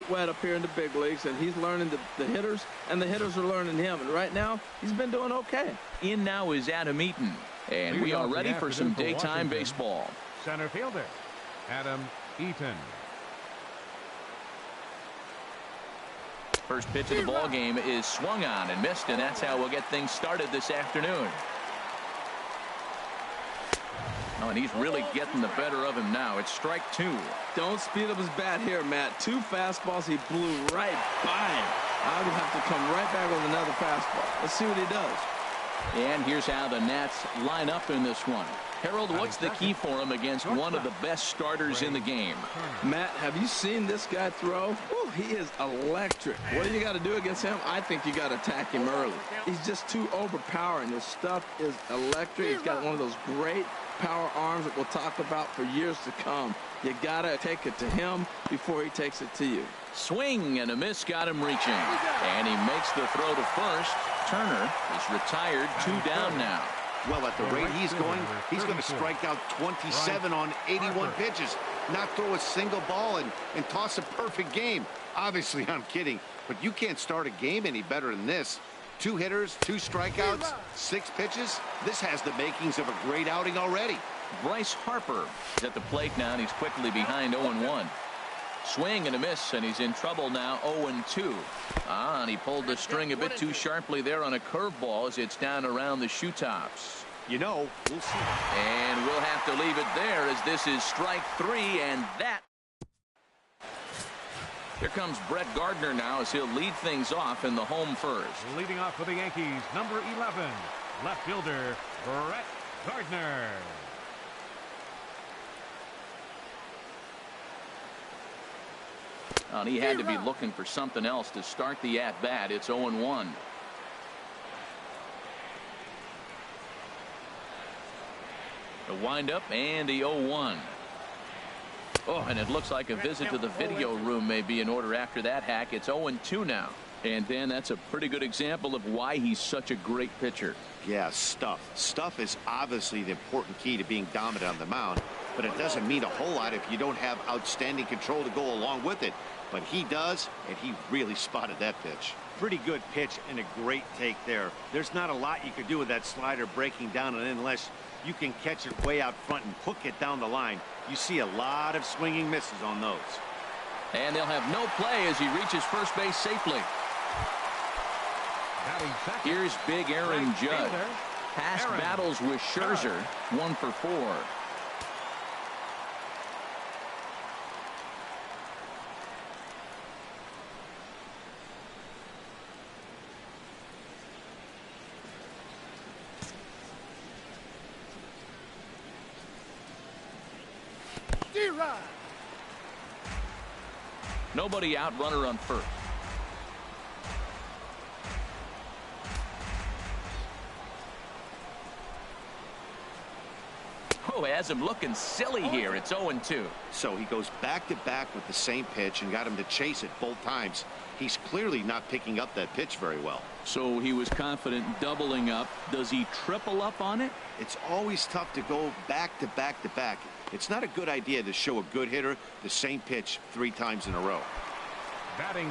wet up here in the big leagues, and he's learning the hitters, and the hitters are learning him. And right now, he's been doing okay. In now is Adam Eaton, and we are ready for some daytime baseball. Center fielder, Adam Eaton. First pitch of the ball game is swung on and missed, and that's how we'll get things started this afternoon. Oh, and he's really getting the better of him now. It's strike two. Don't speed up his bat here, Matt. 2 fastballs. He blew right by him. I would have to come right back with another fastball. Let's see what he does. And here's how the Nats line up in this one. Harold, what's the key for him against one of the best starters in the game? Matt, have you seen this guy throw? Whew, he is electric. What do you got to do against him? I think you got to attack him early. He's just too overpowering. His stuff is electric. He's got one of those great power arms that we'll talk about for years to come. You got to take it to him before he takes it to you. Swing and a miss got him reaching. And he makes the throw to first. Turner is retired, 2 down now. Well, at the rate he's going to strike out 27 on 81 pitches, not throw a single ball, and toss a perfect game. Obviously, I'm kidding, but you can't start a game any better than this. 2 hitters, 2 strikeouts, 6 pitches. This has the makings of a great outing already. Bryce Harper is at the plate now, and he's quickly behind 0-1. Swing and a miss, and he's in trouble now, 0-2. And he pulled the string a bit too sharply there on a curveball as it's down around the shoe tops. You know, we'll see. And we'll have to leave it there as this is strike 3, and that. Here comes Brett Gardner now as he'll lead things off in the home first. Leading off for the Yankees, number 11, left fielder, Brett Gardner. And he had to be looking for something else to start the at-bat. It's 0-1. The windup and the 0-1. Oh, and it looks like a visit to the video room may be in order after that hack. It's 0-2 now. And Dan, that's a pretty good example of why he's such a great pitcher. Yeah, stuff. Stuff is obviously the important key to being dominant on the mound, but it doesn't mean a whole lot if you don't have outstanding control to go along with it. But he does, and he really spotted that pitch. Pretty good pitch and a great take there. There's not a lot you could do with that slider breaking down, and unless you can catch it way out front and hook it down the line, you see a lot of swinging misses on those. And they'll have no play as he reaches first base safely. Here's big Aaron Judge. Past battles with Scherzer, 1 for 4. Nobody out, runner on first. Oh, has him looking silly here. It's 0-2. So he goes back-to-back with the same pitch and got him to chase it both times. He's clearly not picking up that pitch very well. So he was confident doubling up. Does he triple up on it? It's always tough to go back-to-back-to-back. It's not a good idea to show a good hitter the same pitch 3 times in a row.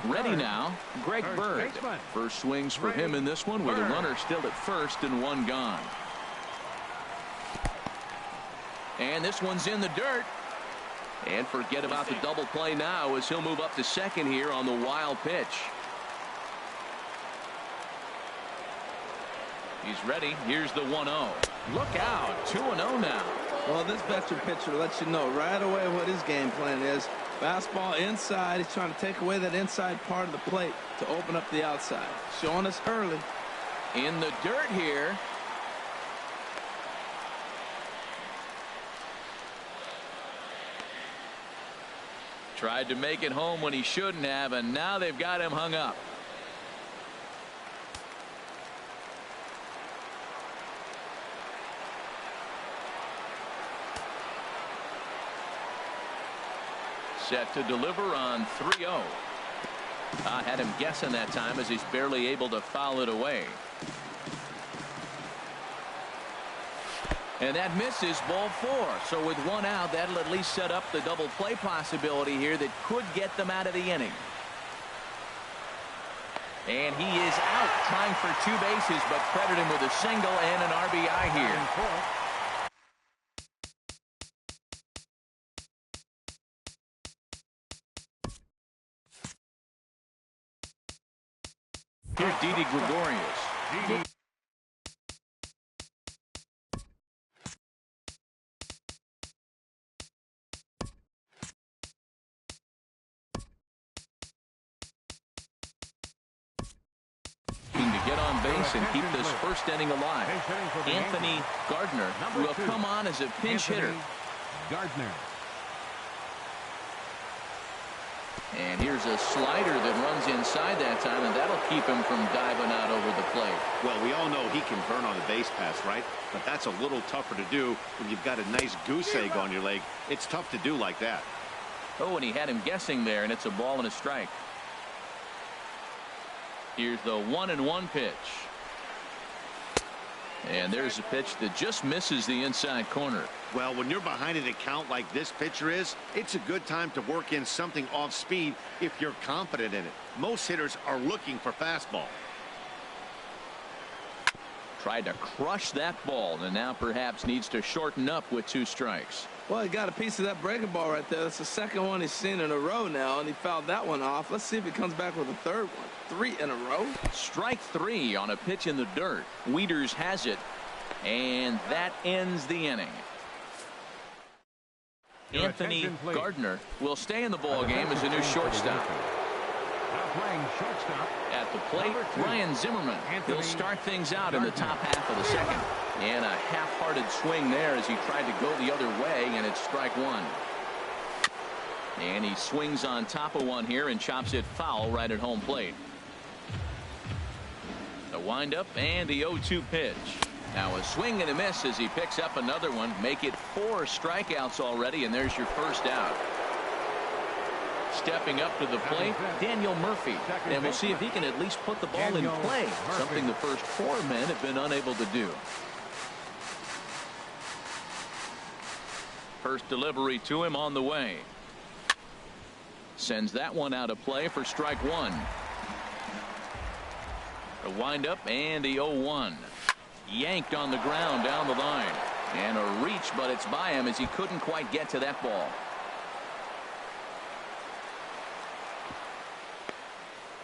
Ready now, Greg Bird. First swings for him in this one with a runner still at first and 1 gone. And this one's in the dirt. And forget about the double play now as he'll move up to second here on the wild pitch. He's ready. Here's the 1-0. Look out. 2-0 now. Well, this veteran pitcher lets you know right away what his game plan is. Fastball inside. He's trying to take away that inside part of the plate to open up the outside. Showing us early. In the dirt here. Tried to make it home when he shouldn't have, and now they've got him hung up. Set to deliver on 3-0. Had him guessing that time as he's barely able to foul it away. And that misses, ball 4. So with 1 out, that'll at least set up the double play possibility here that could get them out of the inning. And he is out trying for 2 bases, but credit him with a single and an RBI here. Here's Didi Gregorius. To get on base and keep this first inning alive. Anthony Gardner will come on as a pinch hitter. Gardner. And here's a slider that runs inside that time, and that'll keep him from diving out over the plate. Well, we all know he can burn on a base pass, right? But that's a little tougher to do when you've got a nice goose egg on your leg. It's tough to do like that. Oh, and he had him guessing there, and it's a ball and a strike. Here's the 1-1 pitch. And there's a pitch that just misses the inside corner. Well, when you're behind an account like this pitcher is, it's a good time to work in something off speed if you're confident in it. Most hitters are looking for fastball. Tried to crush that ball, and now perhaps needs to shorten up with 2 strikes. Well, he got a piece of that breaking ball right there. That's the second one he's seen in a row now, and he fouled that one off. Let's see if he comes back with a third one. 3 in a row. Strike 3 on a pitch in the dirt. Wieters has it, and that ends the inning. Anthony Gardner will stay in the ball game as a new shortstop. Playing shortstop At the plate, Ryan Zimmerman. He'll start things out in the top half of the second. And a half-hearted swing there as he tried to go the other way, and it's strike 1. And he swings on top of one here and chops it foul right at home plate. The windup and the 0-2 pitch. Now a swing and a miss as he picks up another one. Make it 4 strikeouts already, and there's your first out. Stepping up to the plate, Daniel Murphy. And we'll see if he can at least put the ball in play, something the first 4 men have been unable to do. First delivery to him on the way. Sends that one out of play for strike 1. A windup and the 0-1. Yanked on the ground down the line. And a reach, but it's by him as he couldn't quite get to that ball.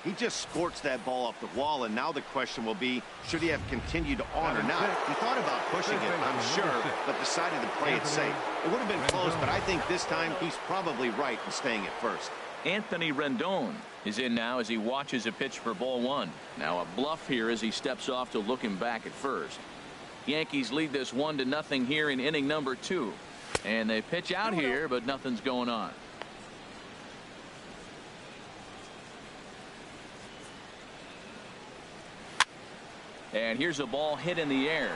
He just sports that ball off the wall, and now the question will be, should he have continued on or not? He thought about pushing it, I'm sure, but decided to play it safe. It would have been close, but I think this time he's probably right in staying at first. Anthony Rendon is in now as he watches a pitch for ball 1. Now a bluff here as he steps off to look him back at first. Yankees lead this 1-0 here in inning number 2. And they pitch out here, but nothing's going on. And here's a ball hit in the air.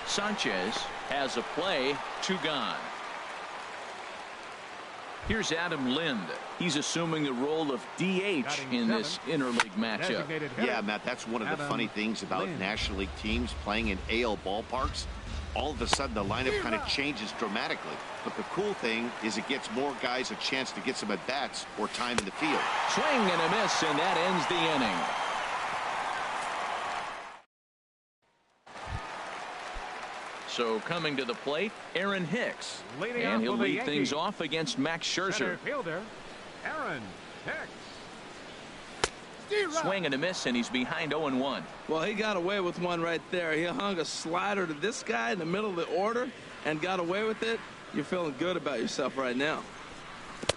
Sanchez has a play, 2 gone. Here's Adam Lind. He's assuming the role of DH in this interleague matchup. Yeah, Matt, that's one of the funny things about National League teams playing in AL ballparks. All of a sudden, the lineup kind of changes dramatically. But the cool thing is it gets more guys a chance to get some at-bats or time in the field. Swing and a miss, and that ends the inning. So coming to the plate, Aaron Hicks. And he'll lead things off against Max Scherzer. Fielder, Aaron Hicks. Swing and a miss, and he's behind 0-1. Well, he got away with one right there. He hung a slider to this guy in the middle of the order and got away with it. You're feeling good about yourself right now.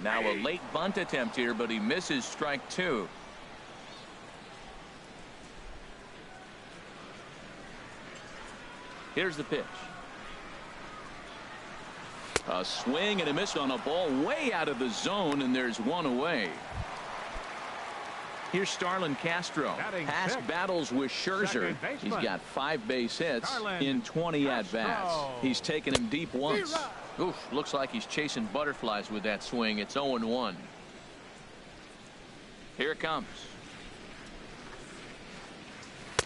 Now a late bunt attempt here, but he misses strike 2. Here's the pitch. A swing and a miss on a ball way out of the zone, and there's one away. Here's Starlin Castro. Past battles with Scherzer. He's got 5 base hits in 20 at-bats. He's taken him deep once. Oof, looks like he's chasing butterflies with that swing. It's 0-1. Here it comes.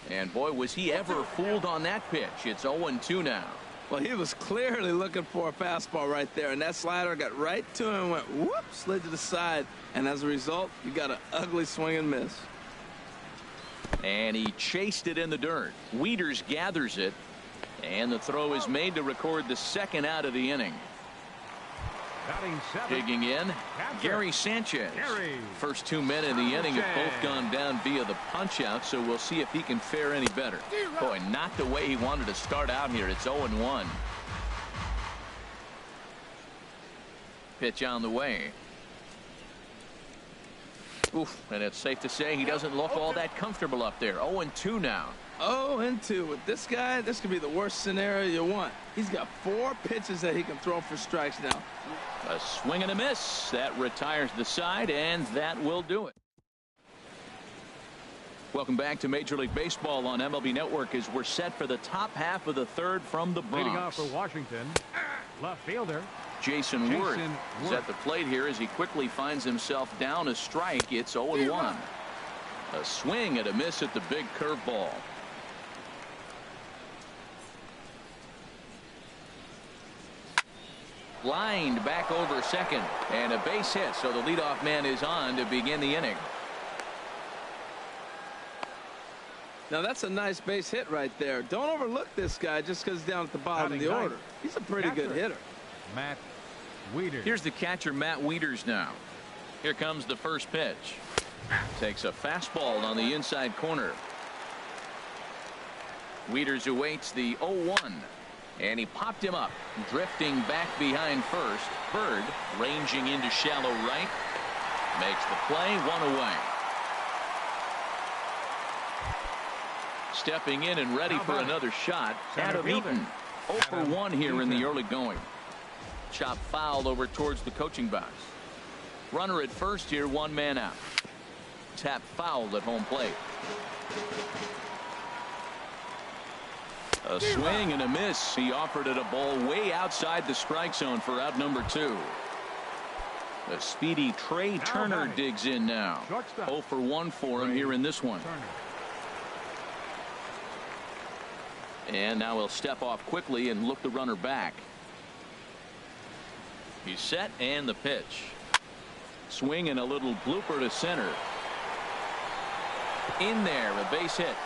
And boy, was he ever fooled on that pitch. It's 0-2 now. Well, he was clearly looking for a fastball right there, and that slider got right to him and went whoop, slid to the side, and as a result, you got an ugly swing and miss. And he chased it in the dirt. Wieters gathers it. And the throw is made to record the second out of the inning. Digging in, Gary Sanchez. First 2 men in the inning have both gone down via the punch out, so we'll see if he can fare any better. Boy, not the way he wanted to start out here. It's 0-1. Pitch on the way. Oof, and it's safe to say he doesn't look all that comfortable up there. 0-2 now. 0-2 with this guy. This could be the worst scenario you want. He's got 4 pitches that he can throw for strikes now. A swing and a miss. That retires the side, and that will do it. Welcome back to Major League Baseball on MLB Network as we're set for the top half of the third from the Bronx. Leading off for Washington, left fielder Jason Worth is at the plate here as he quickly finds himself down a strike. It's 0-1. A swing and a miss at the big curveball. Lined back over second, and a base hit, so the leadoff man is on to begin the inning. Now that's a nice base hit right there. Don't overlook this guy just because he's down at the bottom of the order. He's a pretty good hitter. Matt Wieters. Here's the catcher, Matt Wieters, now. Here comes the first pitch. Takes a fastball on the inside corner. Wieters awaits the 0-1. And he popped him up, drifting back behind first. Bird ranging into shallow right. Makes the play, 1 away. Stepping in and ready for another shot, Adam Eaton. 0 for 1 here in the early going. Chop foul over towards the coaching box. Runner at first here, 1 man out. Tap foul at home plate. A swing and a miss. He offered it a ball way outside the strike zone for out number 2. The speedy Trey Turner digs in now. 0 for 1 for him here in this one. And now he'll step off quickly and look the runner back. He's set, and the pitch. Swing and a little blooper to center. In there, a base hit.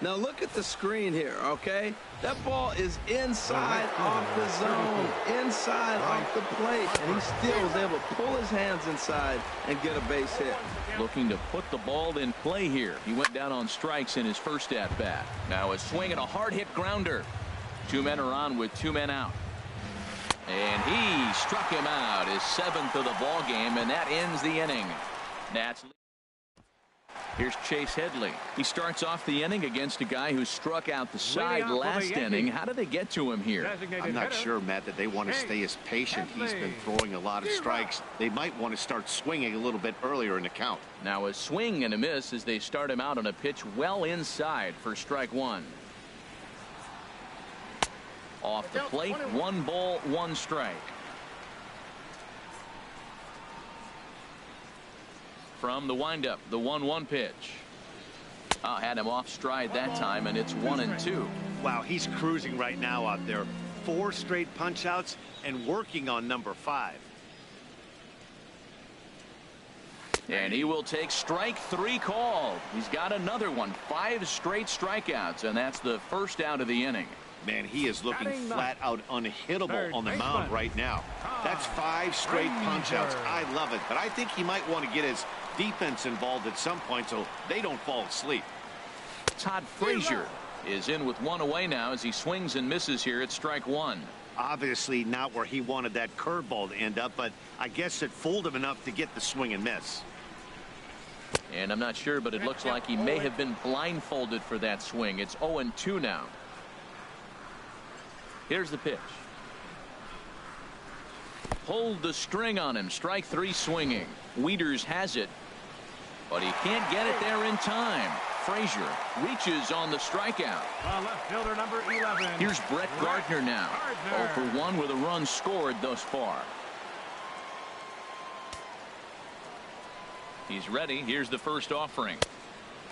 Now look at the screen here, okay? That ball is inside off the zone, inside off the plate, and he still was able to pull his hands inside and get a base hit. Looking to put the ball in play here. He went down on strikes in his first at bat. Now a swing and a hard hit grounder. 2 men are on with 2 men out. And he struck him out, his 7th of the ball game, and that ends the inning. Nats. Here's Chase Headley. He starts off the inning against a guy who struck out the side last inning. How did they get to him here? I'm not sure, Matt, that they want to stay as patient. He's been throwing a lot of strikes. They might want to start swinging a little bit earlier in the count. Now a swing and a miss as they start him out on a pitch well inside for strike 1. Off the plate, 1 ball, 1 strike. From the windup, the 1-1 pitch. Had him off stride that time, and it's 1-2. Wow, he's cruising right now out there. 4 straight punch outs and working on number 5. And he will take strike 3 called. He's got another one. 5 straight strikeouts, and that's the first out of the inning. Man, he is looking flat out unhittable on the mound right now. That's 5 straight punch outs. I love it, but I think he might want to get his defense involved at some point so they don't fall asleep. Todd Frazier is in with 1 away now as he swings and misses here at strike 1. Obviously not where he wanted that curveball to end up, but I guess it fooled him enough to get the swing and miss. And I'm not sure, but it looks like he may have been blindfolded for that swing. It's 0-2 now. Here's the pitch. Pulled the string on him. Strike 3 swinging. Wieters has it, but he can't get it there in time. Frazier reaches on the strikeout. Left fielder number 11. Here's Brett Gardner now. 0 for 1 with a run scored thus far. He's ready. Here's the first offering.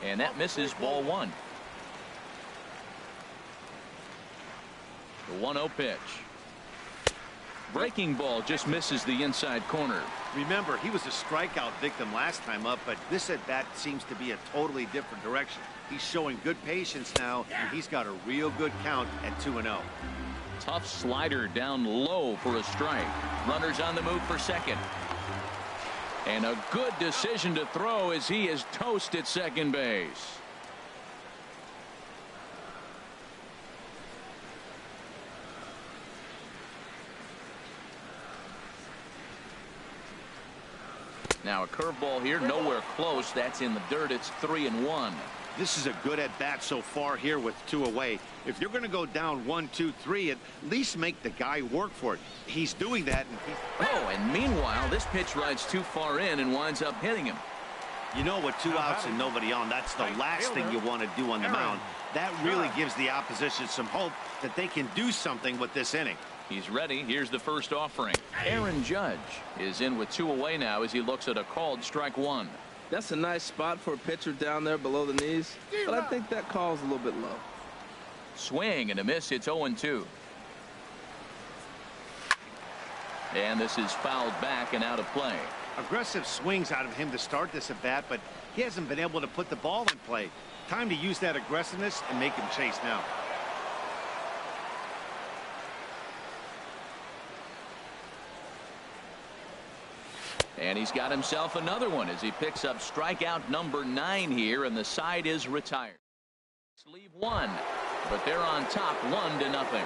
And that misses, ball 1. The 1-0 pitch. Breaking ball just misses the inside corner. Remember, he was a strikeout victim last time up, but this at bat seems to be a totally different direction. He's showing good patience now, and he's got a real good count at 2-0. Tough slider down low for a strike. Runners on the move for second. And a good decision to throw as he is toast at second base. Now a curveball here, nowhere close. That's in the dirt. It's 3-1. This is a good at bat so far here with 2 away. If you're going to go down 1, 2, 3, at least make the guy work for it. He's doing that. And meanwhile, this pitch rides too far in and winds up hitting him. You know, with 2 outs and nobody on, that's the last thing you want to do on the mound. That really gives the opposition some hope that they can do something with this inning. He's ready. Here's the first offering. Aaron Judge is in with 2 away now as he looks at a called strike 1. That's a nice spot for a pitcher down there below the knees, but I think that call's a little bit low. Swing and a miss. It's 0-2. And this is fouled back and out of play. Aggressive swings out of him to start this at bat, but he hasn't been able to put the ball in play. Time to use that aggressiveness and make him chase now. And he's got himself another one as he picks up strikeout number 9 here, and the side is retired. Leave 1, but they're on top 1-0.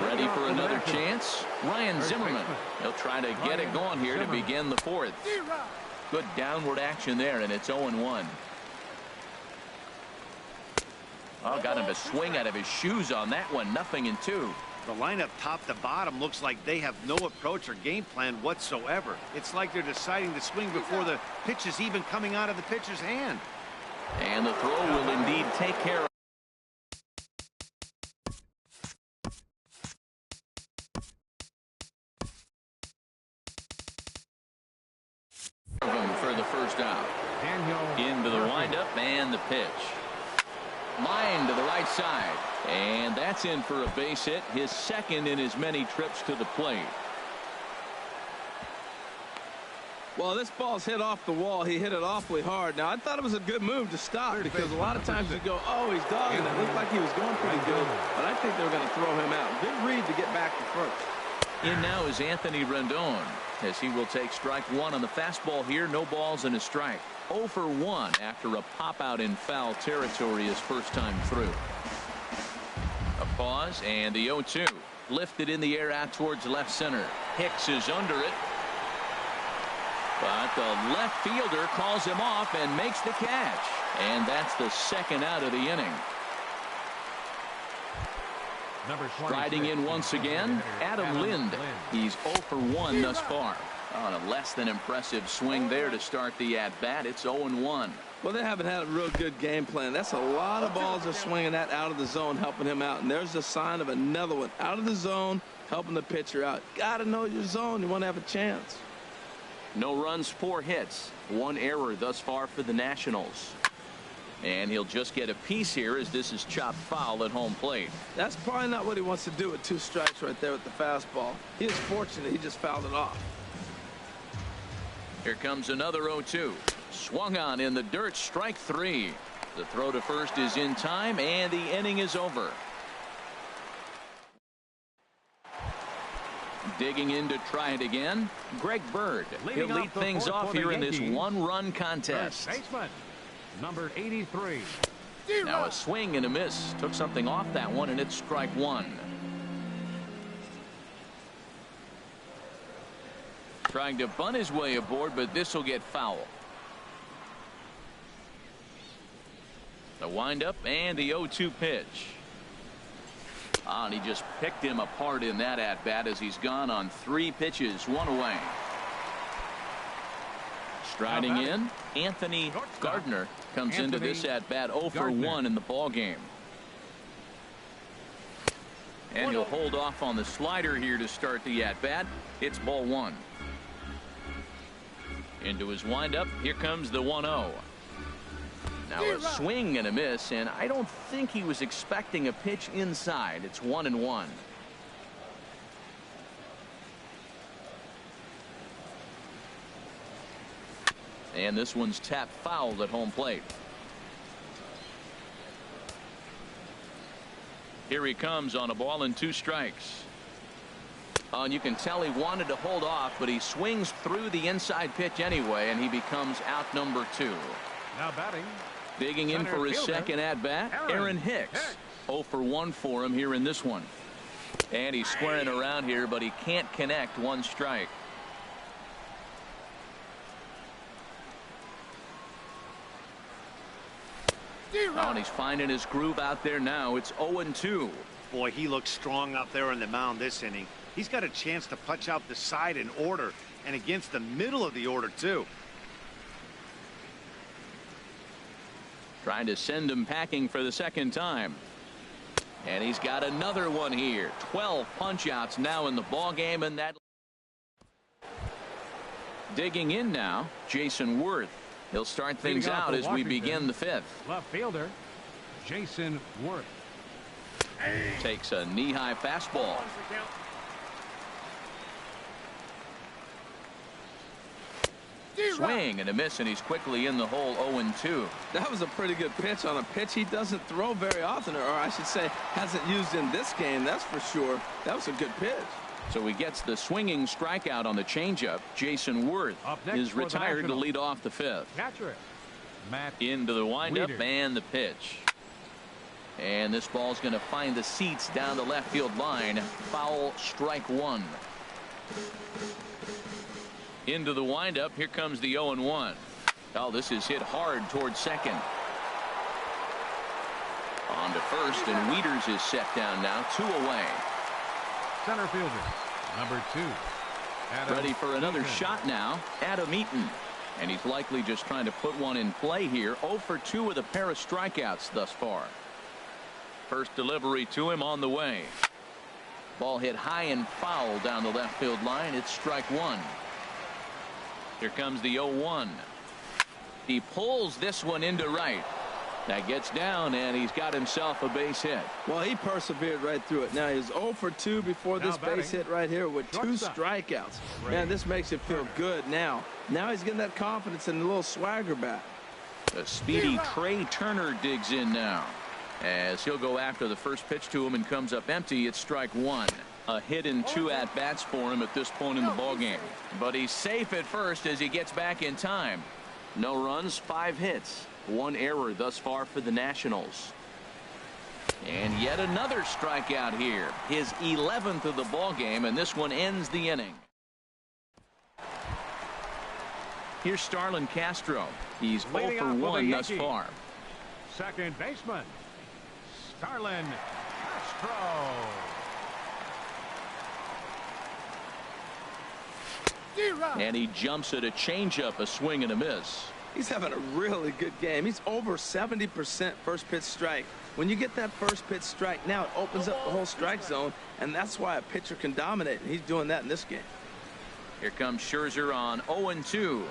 Ready for another chance. Ryan Zimmerman. He'll try to get it going here to begin the 4th. Good downward action there, and it's 0-1. Oh, got him to swing out of his shoes on that one. 0-2. The lineup top to bottom looks like they have no approach or game plan whatsoever. It's like they're deciding to swing before the pitch is even coming out of the pitcher's hand. And the throw will indeed take care of him for the first out. Into the windup and the pitch. Line to the right side. And that's in for a base hit, his second in as many trips to the plate. Well, this ball's hit off the wall. He hit it awfully hard. Now, I thought it was a good move to stop because a lot of times you go, oh, he's dogging it. It looked like he was going pretty good, but I think they were going to throw him out. Good read to get back to first. In now is Anthony Rendon as he will take strike 1 on the fastball here. No balls and a strike. 0 for 1 after a pop out in foul territory his first time through. A pause and the 0-2 lifted in the air out towards left center. Hicks is under it, but the left fielder calls him off and makes the catch, and that's the second out of the inning. Striding in once again, Adam Lind. He's 0 for 1 thus far. On a less than impressive swing there to start the at-bat. It's 0-1. Well, they haven't had a real good game plan. That's a lot of balls they're swinging at out of the zone, helping him out. And there's a sign of another one out of the zone, helping the pitcher out. Got to know your zone. You want to have a chance. No runs, 4 hits. 1 error thus far for the Nationals. And he'll just get a piece here as this is chopped foul at home plate. That's probably not what he wants to do with 2 strikes right there with the fastball. He is fortunate he just fouled it off. Here comes another 0-2. Swung on in the dirt, strike 3. The throw to first is in time, and the inning is over. Digging in to try it again, Greg Bird. He'll lead things off here in this one-run contest. Baseman, number 83. Now a swing and a miss. Took something off that one, and it's strike 1. Trying to bunt his way aboard, but this will get foul. The windup and the 0-2 pitch. And he just picked him apart in that at-bat as he's gone on 3 pitches, 1 away. Striding in, Anthony Gardner comes into this at-bat 0 for 1 in the ball game. And he'll hold off on the slider here to start the at-bat. It's ball 1. Into his windup, here comes the 1-0. Now a swing and a miss, and I don't think he was expecting a pitch inside. It's 1-1. And this one's tapped foul at home plate. Here he comes on a ball and 2 strikes. And you can tell he wanted to hold off, but he swings through the inside pitch anyway, and he becomes out number 2. Now batting. Digging in for his second at-bat, Aaron Hicks. 0 for 1 for him here in this one. And he's squaring around here, but he can't connect. 1 strike. Oh, and he's finding his groove out there now. It's 0-2. Boy, he looks strong out there on the mound this inning. He's got a chance to punch out the side in order, and against the middle of the order, too. Trying to send him packing for the second time. And he's got another one here. 12 punch-outs now in the ball game, and that. Digging in now, Jason Worth. He'll start things out as we begin the 5th. Left fielder, Jason Worth. Takes a knee-high fastball. Swing and a miss, and he's quickly in the hole. 0-2. That was a pretty good pitch on a pitch he doesn't throw very often, or I should say hasn't used in this game. That's for sure. That was a good pitch. So he gets the swinging strikeout on the changeup. Jason Worth is retired to lead off the 5th. Catcher, Matt into the windup Weeder. and the pitch. And this ball's going to find the seats down the left field line. Foul, strike 1. Into the windup. Here comes the 0-1. Oh, this is hit hard towards second. On to first, and Wieters is set down now. 2 away. Center fielder, number 2. Adam Ready for another Eaton. shot now. Adam Eaton. And he's likely just trying to put one in play here. 0 for 2 with a pair of strikeouts thus far. First delivery to him on the way. Ball hit high and foul down the left field line. It's strike 1. Here comes the 0-1. He pulls this one into right. That gets down, and he's got himself a base hit. Well, he persevered right through it. Now he's 0 for 2 before this base hit right here with 2 strikeouts. Man, this makes you feel good now. Now he's getting that confidence and a little swagger back. The speedy Trey Turner digs in now, as he'll go after the first pitch to him and comes up empty. It's strike 1. A hit in 2 at-bats for him at this point in the ballgame. But he's safe at first as he gets back in time. No runs, 5 hits. 1 error thus far for the Nationals. And yet another strikeout here. His 11th of the ballgame, and this one ends the inning. Here's Starlin Castro. He's 0 for 1 thus far. Second baseman, Starlin Castro. And he jumps at a changeup, a swing and a miss. He's having a really good game. He's over 70% first pitch strike. When you get that first pitch strike, now it opens up the whole strike zone, and that's why a pitcher can dominate, and he's doing that in this game. Here comes Scherzer on 0-2.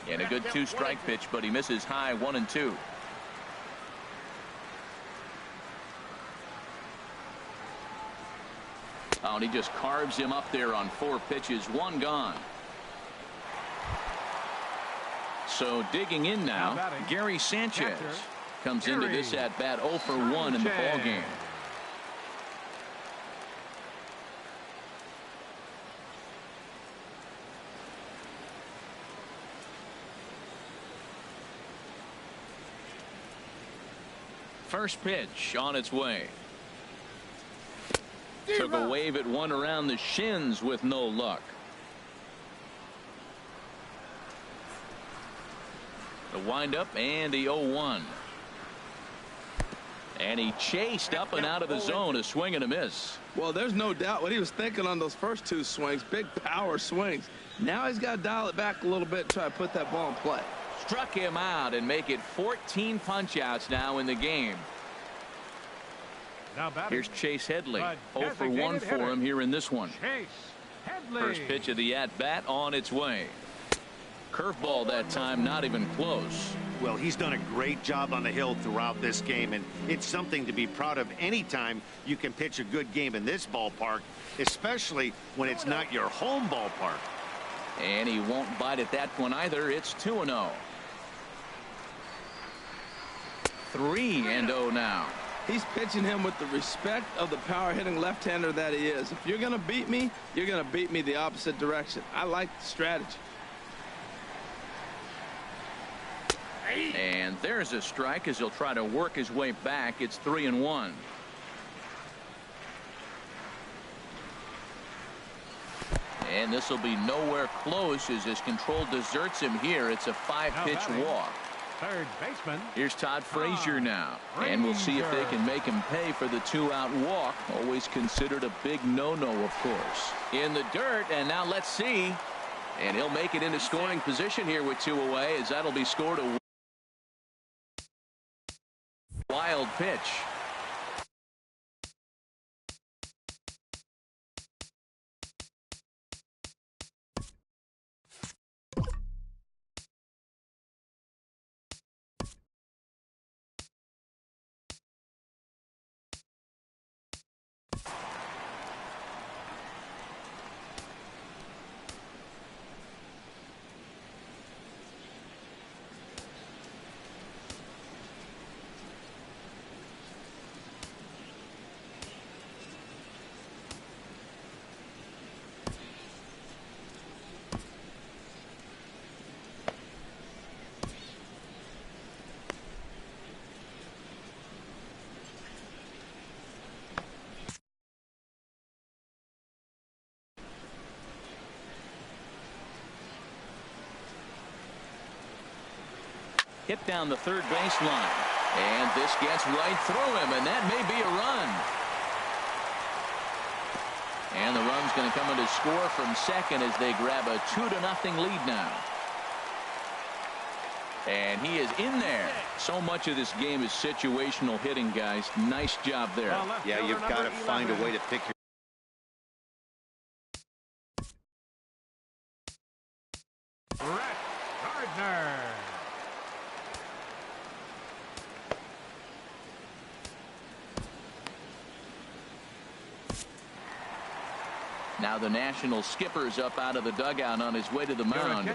And a good 2-strike pitch, but he misses high. 1-2. Oh, and he just carves him up there on 4 pitches. 1 gone. So digging in now, Gary Sanchez comes into this at bat 0 for 1 in the ball game. First pitch on its way. Took a wave at one around the shins with no luck. The windup and the 0-1. And he chased up and out of the zone, a swing and a miss. Well, there's no doubt what he was thinking on those first two swings. Big power swings. Now he's got to dial it back a little bit and try to put that ball in play. Struck him out and make it 14 punch-outs now in the game. Here's Chase Headley. 0 for 1 for him here in this one. First pitch of the at-bat on its way. Curveball that time, not even close. Well, he's done a great job on the hill throughout this game, and it's something to be proud of anytime you can pitch a good game in this ballpark, especially when it's not your home ballpark. And he won't bite at that one either. It's 2-0. 3-0 now. He's pitching him with the respect of the power-hitting left-hander that he is. If you're going to beat me, you're going to beat me the opposite direction. I like the strategy. And there's a strike as he'll try to work his way back. It's 3-1. And this will be nowhere close as his control deserts him here. It's a 5-pitch walk. Third baseman. Here's Todd Frazier now. And we'll see if they can make him pay for the 2-out walk. Always considered a big no-no, of course. In the dirt, and now let's see. And he'll make it into scoring position here with 2 away, as that'll be scored a wild pitch. Hit down the third baseline. And this gets right through him, and that may be a run. And the run's going to come in to score from second as they grab a 2-0 lead now. And he is in there. So much of this game is situational hitting, guys. Nice job there. Yeah, you've got to find a way to pick your Brett Gardner. Now the National skipper's up out of the dugout on his way to the mound.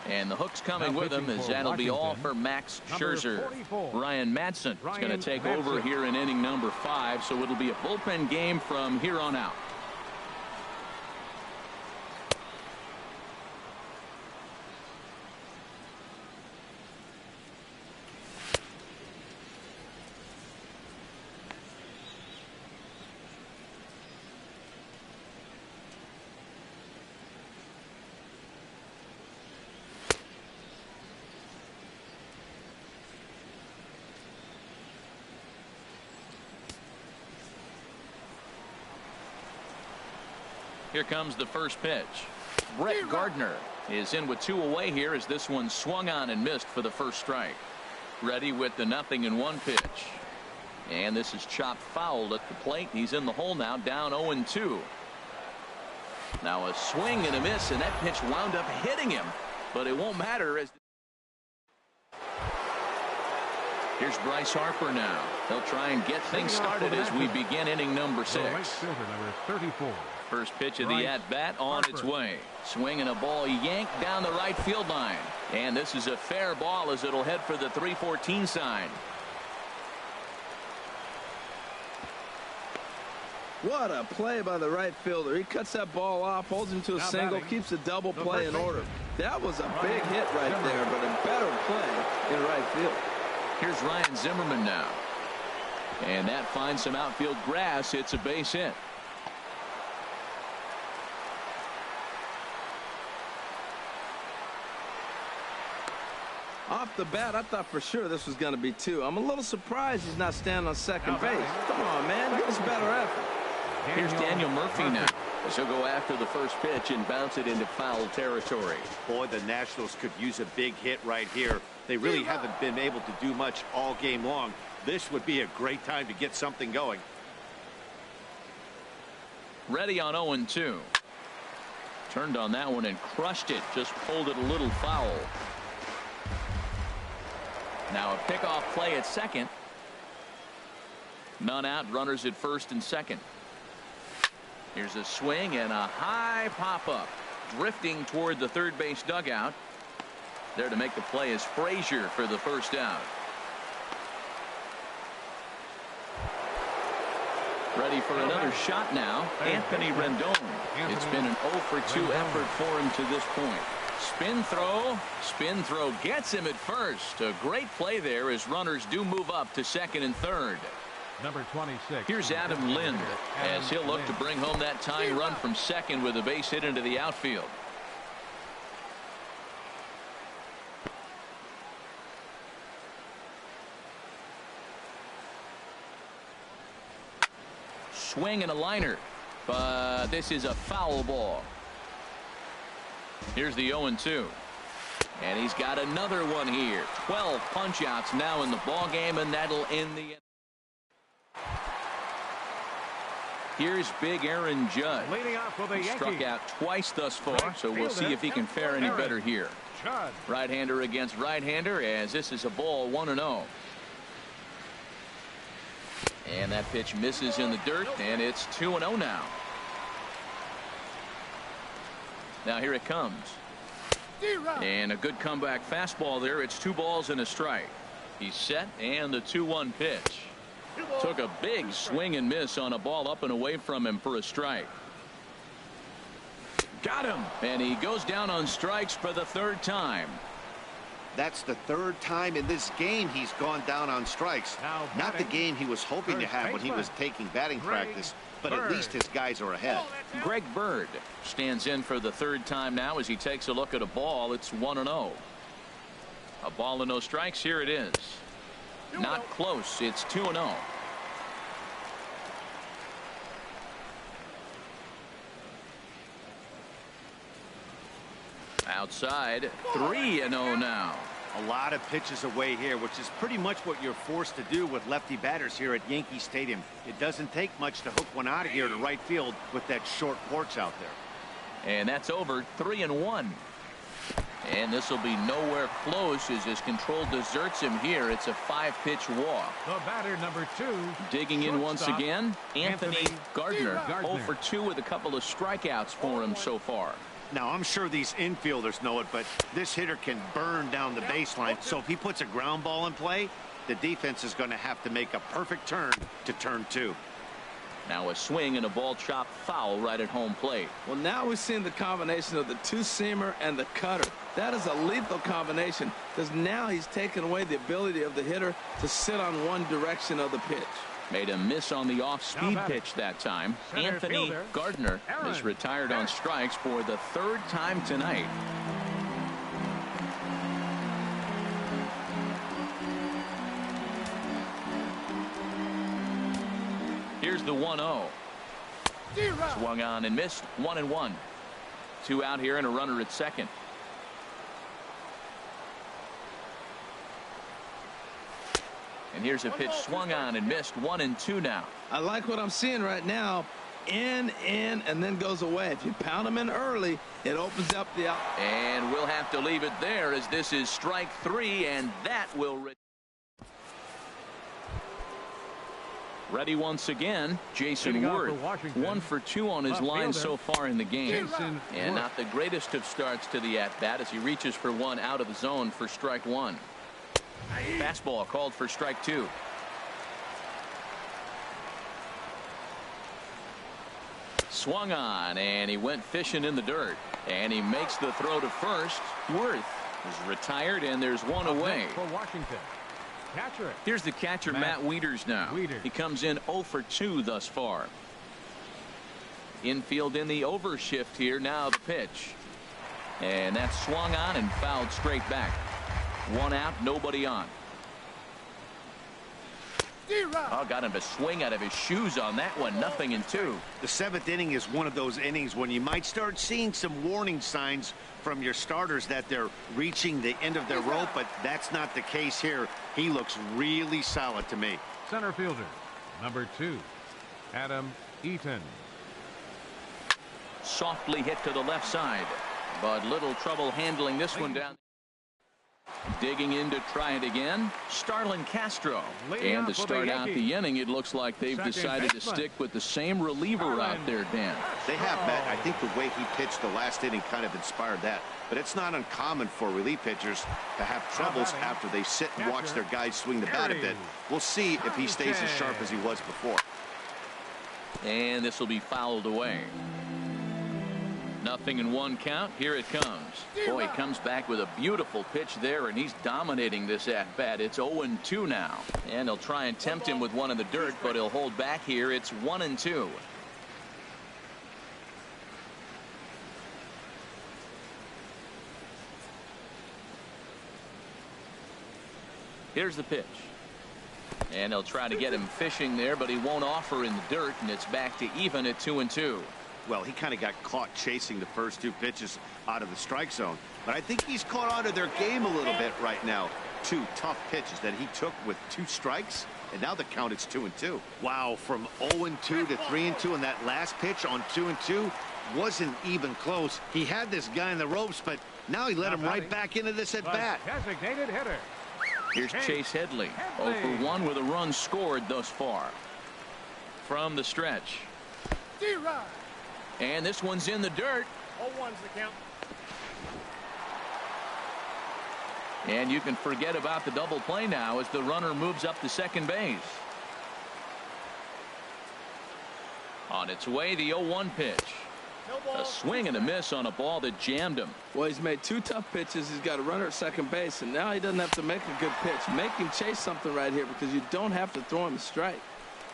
And the hook's coming with him as that'll be all for Max Scherzer. Ryan Madsen is going to take over here in inning number 5, so it'll be a bullpen game from here on out. Here comes the first pitch. Brett Gardner is in with 2 away here as this one swung on and missed for the first strike. Ready with the 0-1 pitch. And this is chopped foul at the plate. He's in the hole now, down 0-2. Now a swing and a miss, and that pitch wound up hitting him. But it won't matter as Here's Bryce Harper now. They'll try and get things started as we begin inning number 6. Number 34. First pitch of the at-bat on its way. Swinging a ball yanked down the right field line. And this is a fair ball as it'll head for the 3-14 sign. What a play by the right fielder. He cuts that ball off, holds him to a single, keeps the double play in order. That was a big hit right there, but a better play in right field. Here's Ryan Zimmerman now. And that finds some outfield grass. It's a base hit. Off the bat, I thought for sure this was going to be 2. I'm a little surprised he's not standing on second base. Come on, man. Give us a better effort. Here's Daniel Murphy now. He'll go after the first pitch and bounce it into foul territory. Boy, the Nationals could use a big hit right here. They really haven't been able to do much all game long. This would be a great time to get something going. Ready on 0-2. Turned on that one and crushed it. Just pulled it a little foul. Now a pickoff play at second. None out. Runners at first and second. Here's a swing and a high pop-up. Drifting toward the third base dugout. There to make the play is Frazier for the first out. Ready for another shot now. Anthony Rendon. It's been an 0-for-2 effort for him to this point. Spin throw gets him at first. A great play there as runners do move up to second and third. Number 26. Here's Adam Lind as he'll look to bring home that tying run from second with a base hit into the outfield. Swing and a liner, but this is a foul ball. Here's the 0-2. And he's got another one here. 12 punch outs now in the ball game, and that'll end the. Here's big Aaron Judge. Leading off for the Yankees. Struck out twice thus far, so we'll see if he can fare any better here. Right-hander against right-hander, as this is a ball 1-0. And that pitch misses in the dirt, and it's 2-0 now. Now here it comes. And a good comeback fastball there. It's 2 balls and a strike. He's set, and the 2-1 pitch. Took a big swing and miss on a ball up and away from him for a strike. Got him, and he goes down on strikes for the 3rd time. That's the 3rd time in this game he's gone down on strikes. Not the game he was hoping to have when he was taking batting practice, but at least his guys are ahead. Greg Bird stands in for the 3rd time now as he takes a look at a ball. It's 1-0. A ball and no strikes. Here it is. Not close. It's 2-0. Outside, 3-0 now. A lot of pitches away here, which is pretty much what you're forced to do with lefty batters here at Yankee Stadium. It doesn't take much to hook one out of here to right field with that short porch out there. And that's over. 3-1. And this will be nowhere close as his control deserts him here. It's a 5-pitch walk. The batter, number 2. Digging in once again, Anthony Gardner. 0-for-2 with a couple of strikeouts for him so far. Now, I'm sure these infielders know it, but this hitter can burn down the baseline. So if he puts a ground ball in play, the defense is going to have to make a perfect turn to turn 2. Now a swing and a ball chopped foul right at home plate. Well, now we're seeing the combination of the 2-seamer and the cutter. That is a lethal combination because now he's taken away the ability of the hitter to sit on one direction of the pitch. Made a miss on the off-speed pitch that time. Anthony Gardner is retired on strikes for the 3rd time tonight. Here's the 1-0. Swung on and missed. 1-1. 2 out here and a runner at second. And here's a pitch swung on and missed. 1-2 now. I like what I'm seeing right now. In, and then goes away. If you pound him in early, it opens up the out. And we'll have to leave it there as this is strike 3, and that will. Ready once again, Jason Worth. 1 for 2 on his line so far in the game. And not the greatest of starts to the at-bat as he reaches for one out of the zone for strike one. Fastball called for strike two. Swung on, and he went fishing in the dirt. And he makes the throw to first. Worth is retired, and there's one away. For Washington. Catcher. Here's the catcher, Matt Wieters now. He comes in 0 for 2 thus far. Infield in the overshift here. Now the pitch. And that's swung on and fouled straight back. One out, nobody on. Oh, got him to swing out of his shoes on that one. 0-2. The 7th inning is one of those innings when you might start seeing some warning signs from your starters that they're reaching the end of their rope, but that's not the case here. He looks really solid to me. Center fielder, number 2, Adam Eaton. Softly hit to the left side, but little trouble handling this one down. Digging in to try it again, Starlin Castro. And to start out the inning, it looks like they've decided to stick with the same reliever out there, Dan. They have, Matt. I think the way he pitched the last inning kind of inspired that. But it's not uncommon for relief pitchers to have troubles after they sit and watch their guys swing the bat a bit. We'll see if he stays as sharp as he was before. And this will be fouled away. 0-1 count. Here it comes. Boy, he comes back with a beautiful pitch there, and he's dominating this at-bat. It's 0-2 now. And they'll try and tempt him with one in the dirt, but he'll hold back here. It's 1-2. Here's the pitch. And they'll try to get him fishing there, but he won't offer in the dirt, and it's back to even at 2-2. Well, he kind of got caught chasing the first 2 pitches out of the strike zone. But I think he's caught on to their game a little bit right now. 2 tough pitches that he took with 2 strikes, and now the count is 2-2. Wow, from 0-2 to 3-2, and that last pitch on 2-2 wasn't even close. He had this guy in the ropes, but now he let him right back into this at-bat. Designated hitter. Here's Chase Headley. 0 for 1 with a run scored thus far. From the stretch. And this one's in the dirt. 0-1's the count. And you can forget about the double play now as the runner moves up to second base. On its way, the 0-1 pitch. A swing and a miss on a ball that jammed him. Well, he's made 2 tough pitches. He's got a runner at second base, and now he doesn't have to make a good pitch. Make him chase something right here because you don't have to throw him a strike.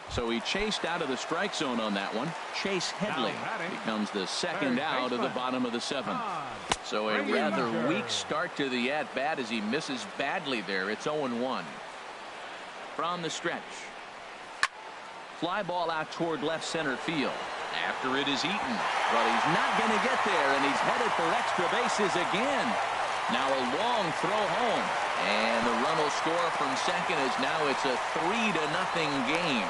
So he chased out of the strike zone on that one. Chase Headley becomes the second out of the bottom of the 7th. So a rather weak start to the at-bat as he misses badly there. It's 0-1. From the stretch. Fly ball out toward left center field. After it is Eaton. But he's not going to get there, and he's headed for extra bases again. Now a long throw home. And the run will score from second as now it's a 3-0 game.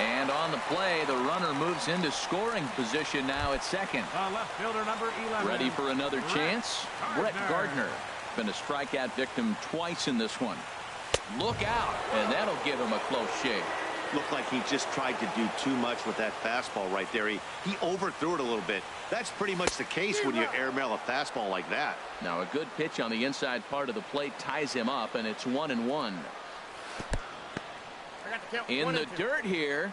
And on the play, the runner moves into scoring position now at second. Left fielder number 11. Ready for another chance? Brett Gardner. Been a strikeout victim twice in this one. Look out, and that'll give him a close shave. Looked like he just tried to do too much with that fastball right there. He overthrew it a little bit. That's pretty much the case when you airmail a fastball like that. Now a good pitch on the inside part of the plate ties him up, and it's 1-1. In the dirt here.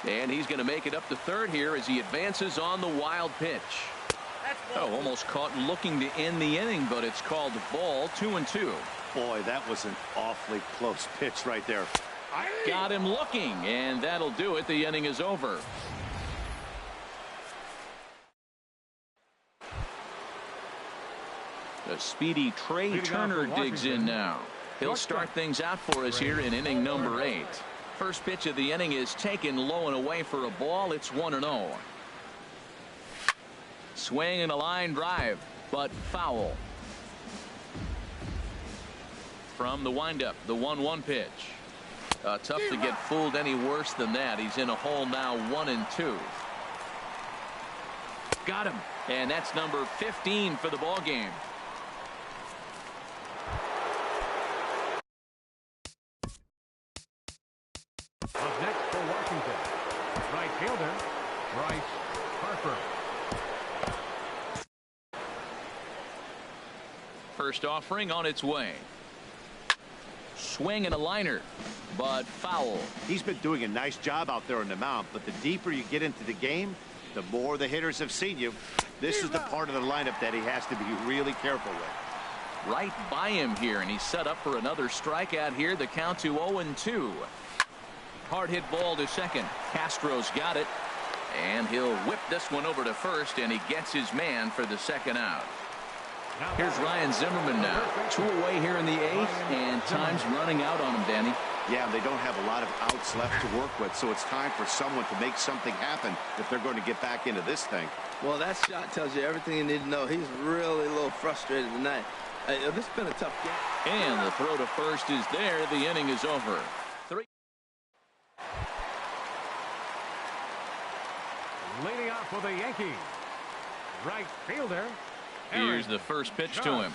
And he's going to make it up to third here as he advances on the wild pitch. Oh, almost caught looking to end the inning, but it's called ball. 2-2. Boy, that was an awfully close pitch right there. Got him looking, and that'll do it. The inning is over. The speedy Trey Turner digs in now. He'll start things out for us here in inning number 8. First pitch of the inning is taken low and away for a ball. It's 1-0. Swing and a line drive, but foul. From the windup, the 1-1 pitch. Tough to get fooled any worse than that. He's in a hole now, 1-2. got him. And that's number 15 for the ball game. Up next for Washington, right fielder, Bryce Harper. First offering on its way. Swing and a liner, but foul. He's been doing a nice job out there on the mound, but the deeper you get into the game, the more the hitters have seen you. This is the part of the lineup that he has to be really careful with. Right by him here, and he's set up for another strikeout here. The count to 0-2. Hard hit ball to second. Castro's got it, and he'll whip this one over to first, and he gets his man for the second out. Here's Ryan Zimmerman now. 2 away here in the 8th, and time's running out on him, Danny. Yeah, they don't have a lot of outs left to work with, so it's time for someone to make something happen if they're going to get back into this thing. Well, that shot tells you everything you need to know. He's really a little frustrated tonight. This has been a tough game. And the throw to first is there. The inning is over. 3. Leading off for the Yankees, right fielder. Here's the first pitch to him.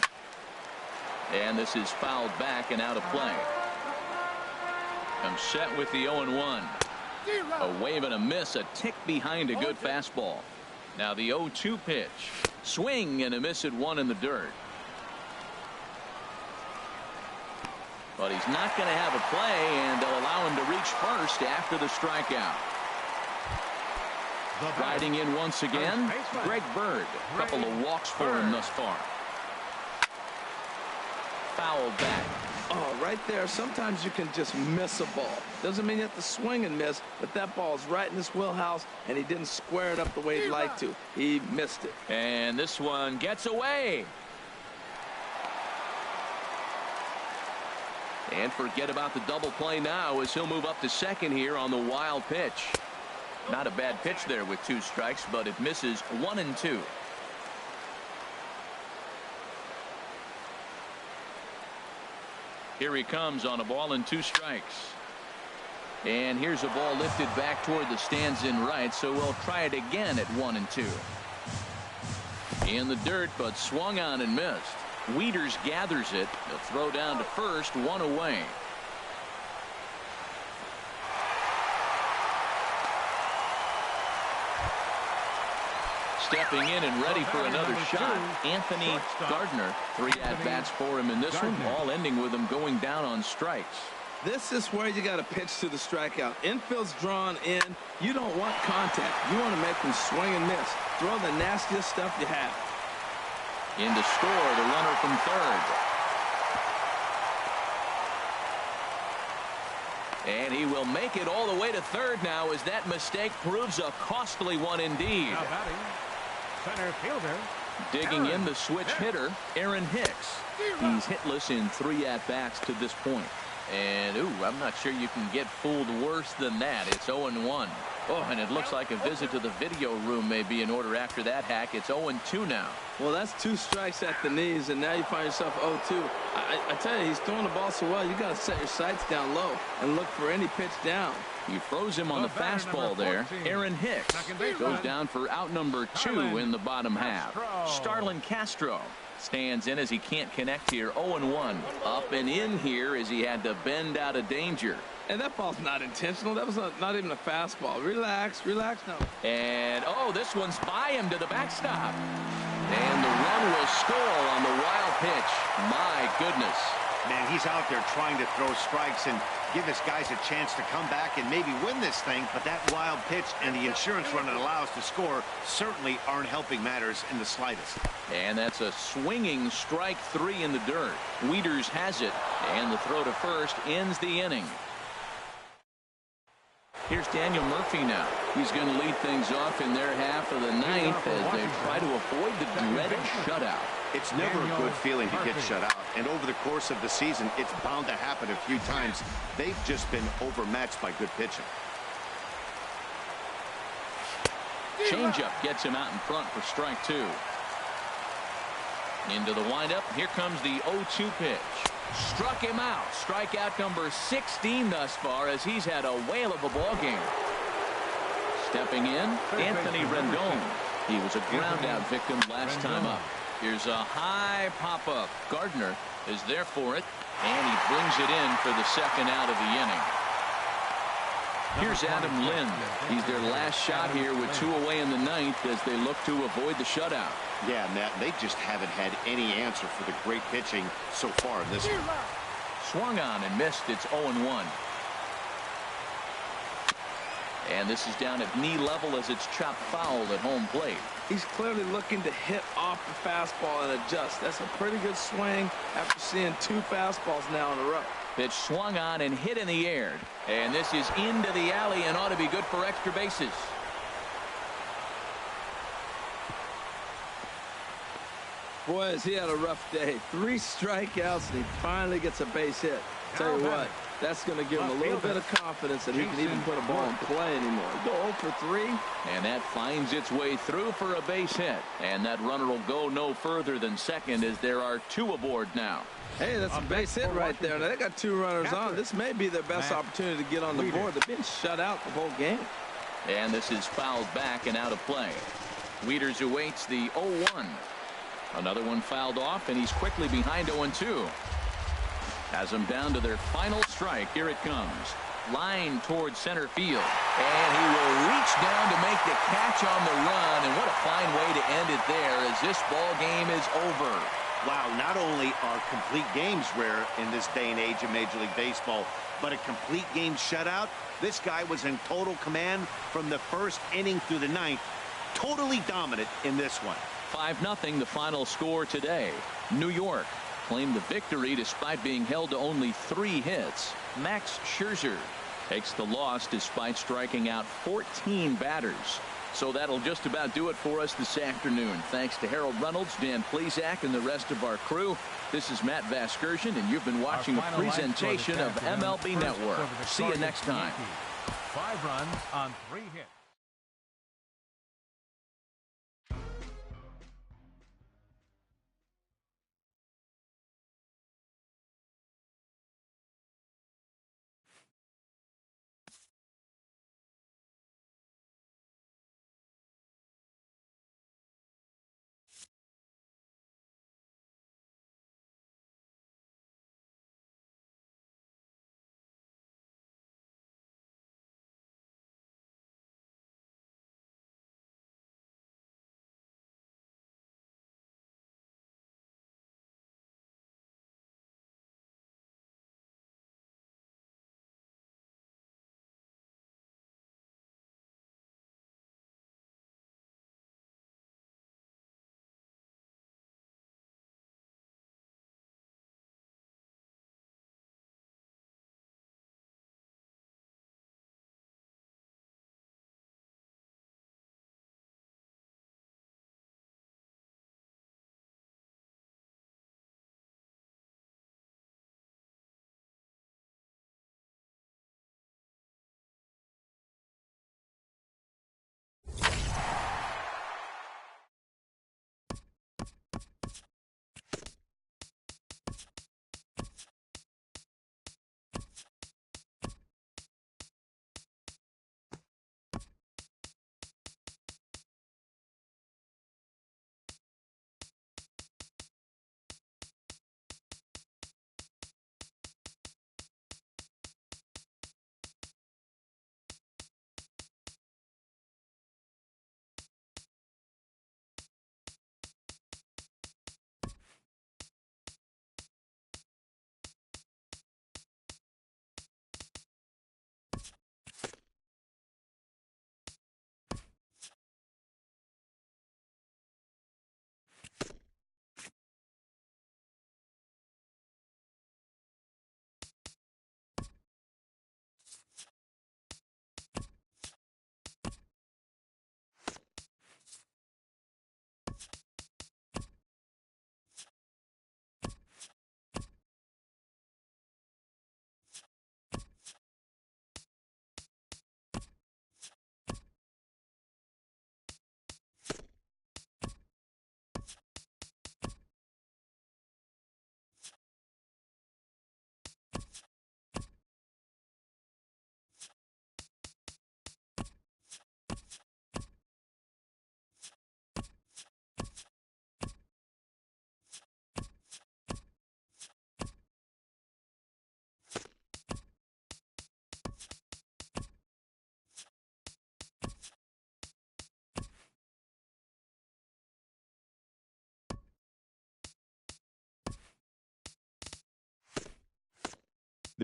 And this is fouled back and out of play. Comes set with the 0-1. A wave and a miss, a tick behind a good fastball. Now the 0-2 pitch. Swing and a miss at 1 in the dirt. But he's not going to have a play, and they'll allow him to reach first after the strikeout. Riding in once again, Greg Bird. A couple of walks for him thus far. Fouled back. Oh, right there. Sometimes you can just miss a ball. Doesn't mean you have to swing and miss, but that ball's right in his wheelhouse, and he didn't square it up the way he'd like to. He missed it. And this one gets away. And forget about the double play now as he'll move up to second here on the wild pitch. Not a bad pitch there with 2 strikes, but it misses 1-2. Here he comes on a ball and 2 strikes. And here's a ball lifted back toward the stands in right, so we'll try it again at 1-2. In the dirt, but swung on and missed. Wieters gathers it. He'll throw down to first, 1 away. Stepping in and ready for another shot, Anthony Gardner. 3 at-bats for him in this one, all ending with him going down on strikes. This is where you got to pitch to the strikeout. Infield's drawn in. You don't want contact. You want to make them swing and miss. Throw the nastiest stuff you have. In to score, the runner from third. And he will make it all the way to third now as that mistake proves a costly one indeed. Now batting, center fielder. Digging in the switch hitter, Aaron Hicks. He's hitless in 3 at-bats to this point. And, I'm not sure you can get fooled worse than that. It's 0-1. Oh, and it looks like a visit to the video room may be in order after that hack. It's 0-2 now. Well, that's 2 strikes at the knees, and now you find yourself 0-2. I tell you, he's throwing the ball so well, you got to set your sights down low and look for any pitch down. He froze him on the fastball there. Aaron Hicks goes down for out number 2 in the bottom half. Starlin Castro stands in as he can't connect here. 0-1. Up and in here as he had to bend out of danger. And that ball's not intentional. That was not even a fastball. Relax now. And, this one's by him to the backstop. And the run will score on the wild pitch. My goodness. Man, he's out there trying to throw strikes and give his guys a chance to come back and maybe win this thing. But that wild pitch and the insurance run it allows to score certainly aren't helping matters in the slightest. And that's a swinging strike 3 in the dirt. Wieters has it, and the throw to first ends the inning. Here's Daniel Murphy now. He's going to lead things off in their half of the 9th as they try to avoid the dreaded shutout. It's never a good feeling to get shut out, and over the course of the season, it's bound to happen a few times. They've just been overmatched by good pitching. Changeup gets him out in front for strike 2. Into the windup. Here comes the 0-2 pitch. Struck him out. Strikeout number 16 thus far as he's had a whale of a ball game. Stepping in, Anthony Rendon. 2 0 He was a ground out victim last time up. Here's a high pop-up. Gardner is there for it, and he brings it in for the second out of the inning. Here's Adam Lind. He's their last shot here with 2 away in the ninth as they look to avoid the shutout. Yeah, Matt, they just haven't had any answer for the great pitching so far in this one. Swung on and missed. It's 0-1. And this is down at knee level as it's chopped foul at home plate. He's clearly looking to hit off the fastball and adjust. That's a pretty good swing after seeing 2 fastballs now in a row. Pitch swung on and hit in the air. And this is into the alley and ought to be good for extra bases. Boy, has he had a rough day. 3 strikeouts, and he finally gets a base hit. Tell you what, that's going to give him a little bit of confidence that he can even put a ball in play anymore. Go 0 for 3. And that finds its way through for a base hit. And that runner will go no further than second as there are 2 aboard now. Hey, that's a base hit right there. Now, they got 2 runners on. This may be their best opportunity to get on the board. They've been shut out the whole game. And this is fouled back and out of play. Wieters awaits the 0-1. Another one fouled off, and he's quickly behind 0-2. Has them down to their final strike. Here it comes. Line towards center field. And he will reach down to make the catch on the run. And what a fine way to end it there as this ball game is over. Wow, not only are complete games rare in this day and age of Major League Baseball, but a complete game shutout. This guy was in total command from the first inning through the ninth. Totally dominant in this one. 5-0 the final score today. New York claimed the victory despite being held to only 3 hits. Max Scherzer takes the loss despite striking out 14 batters. So that'll just about do it for us this afternoon. Thanks to Harold Reynolds, Dan Plesac, and the rest of our crew. This is Matt Vasgersian, and you've been watching a presentation of MLB Network. See you next time. 5 runs on 3 hits.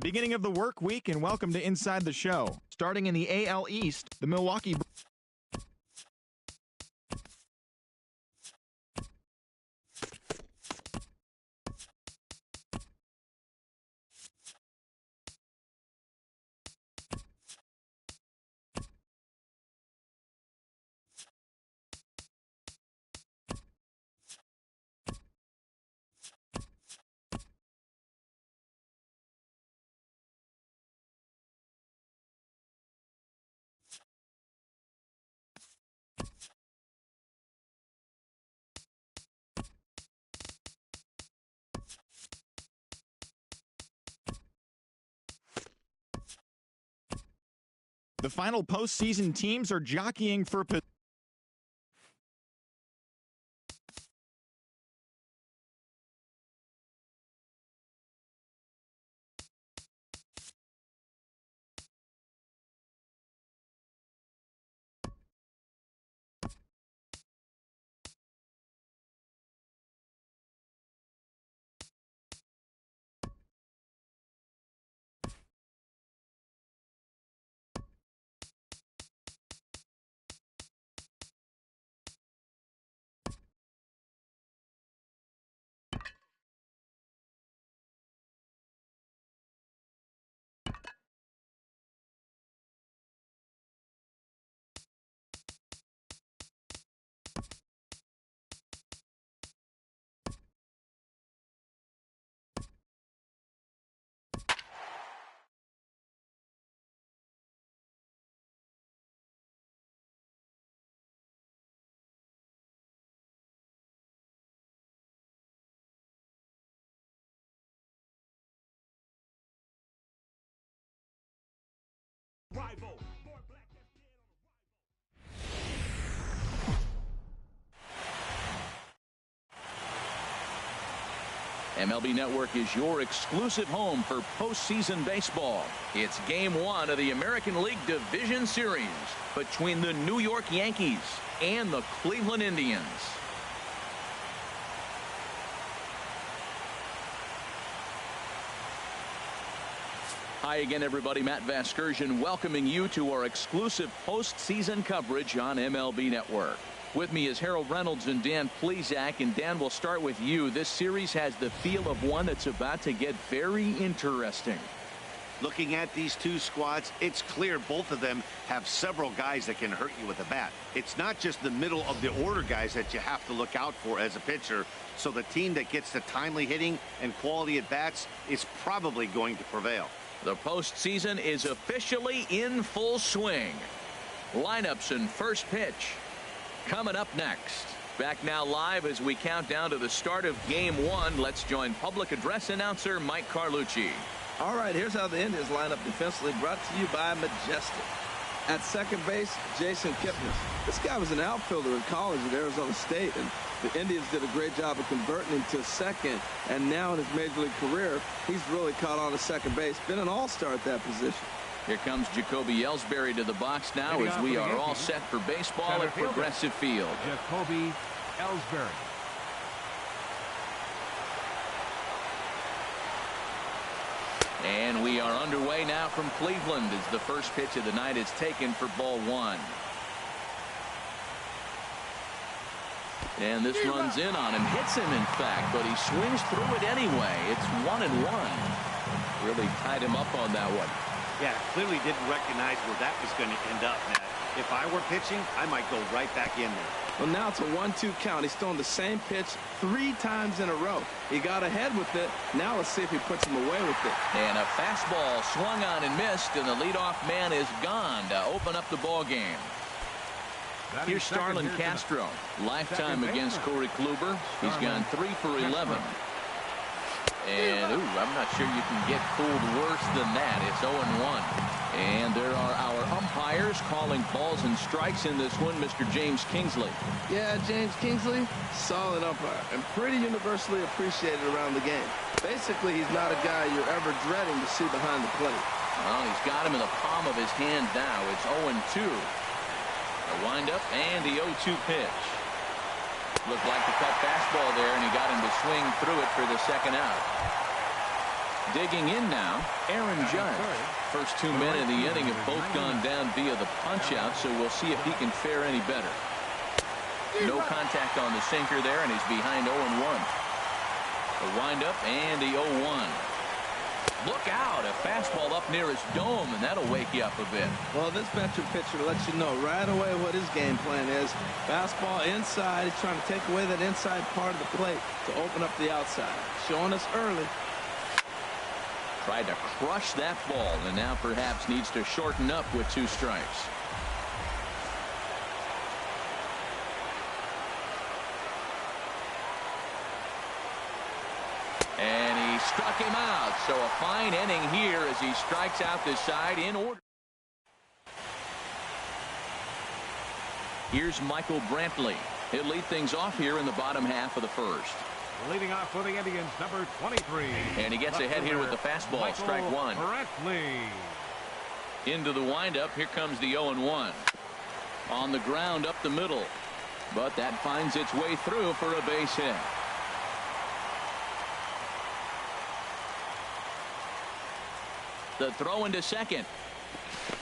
The beginning of the work week, and welcome to Inside the Show. Starting in the AL East, the Milwaukee The final postseason teams are jockeying for position. MLB Network is your exclusive home for postseason baseball. It's Game 1 of the American League Division Series between the New York Yankees and the Cleveland Indians. Hi again, everybody. Matt Vasgersian welcoming you to our exclusive postseason coverage on MLB Network. With me is Harold Reynolds and Dan Plesac. And Dan, we'll start with you. This series has the feel of one that's about to get very interesting. Looking at these two squads, it's clear both of them have several guys that can hurt you with a bat. It's not just the middle of the order guys that you have to look out for as a pitcher. So the team that gets the timely hitting and quality at bats is probably going to prevail. The postseason is officially in full swing. Lineups and first pitch coming up next. Back now live as we count down to the start of Game 1. Let's join public address announcer Mike Carlucci. All right, here's how the Indians line up defensively, brought to you by Majestic. At second base, Jason Kipnis. This guy was an outfielder in college at Arizona State, and the Indians did a great job of converting him to second. And now in his major league career, he's really caught on to second base. Been an all-star at that position. Here comes Jacoby Ellsbury to the box now as we are all set for baseball at Progressive Field. Jacoby Ellsbury. And we are underway now from Cleveland as the first pitch of the night is taken for ball one. And this runs in on him, hits him in fact, but he swings through it anyway. It's 1-1. Really tied him up on that one. Yeah, clearly didn't recognize where that was going to end up, Matt. If I were pitching, I might go right back in there. Well, now it's a 1-2 count. He's throwing the same pitch 3 times in a row. He got ahead with it. Now let's see if he puts him away with it. And a fastball swung on and missed, and the leadoff man is gone to open up the ball game. Here's Starlin Castro. Lifetime against Corey Kluber. He's gone 3 for 11. And, I'm not sure you can get fooled worse than that. It's 0-1. And there are our umpires calling balls and strikes in this one, Mr. James Kingsley. Yeah, James Kingsley, solid umpire, and pretty universally appreciated around the game. Basically, he's not a guy you're ever dreading to see behind the plate. Well, he's got him in the palm of his hand now. It's 0-2. A windup and the 0-2 pitch. Looked like the cut fastball there, and he got him to swing through it for the second out. Digging in now, Aaron Judge. First 2 men in the inning have both gone down via the punch-out, so we'll see if he can fare any better. No contact on the sinker there, and he's behind 0-1. The windup and the 0-1. Look out, a fastball up near his dome, and that'll wake you up a bit. Well, this veteran pitcher lets you know right away what his game plan is. Fastball inside. He's trying to take away that inside part of the plate to open up the outside. Showing us early. Tried to crush that ball, and now perhaps needs to shorten up with 2 strikes. And he struck him out. So a fine inning here as he strikes out this side in order. Here's Michael Brantley. He'll lead things off here in the bottom half of the first. Leading off for the Indians, number 23. And he gets ahead here with the fastball. Michael Strike 1. Brantley. Into the windup. Here comes the 0-1. On the ground up the middle. But that finds its way through for a base hit. The throw into second.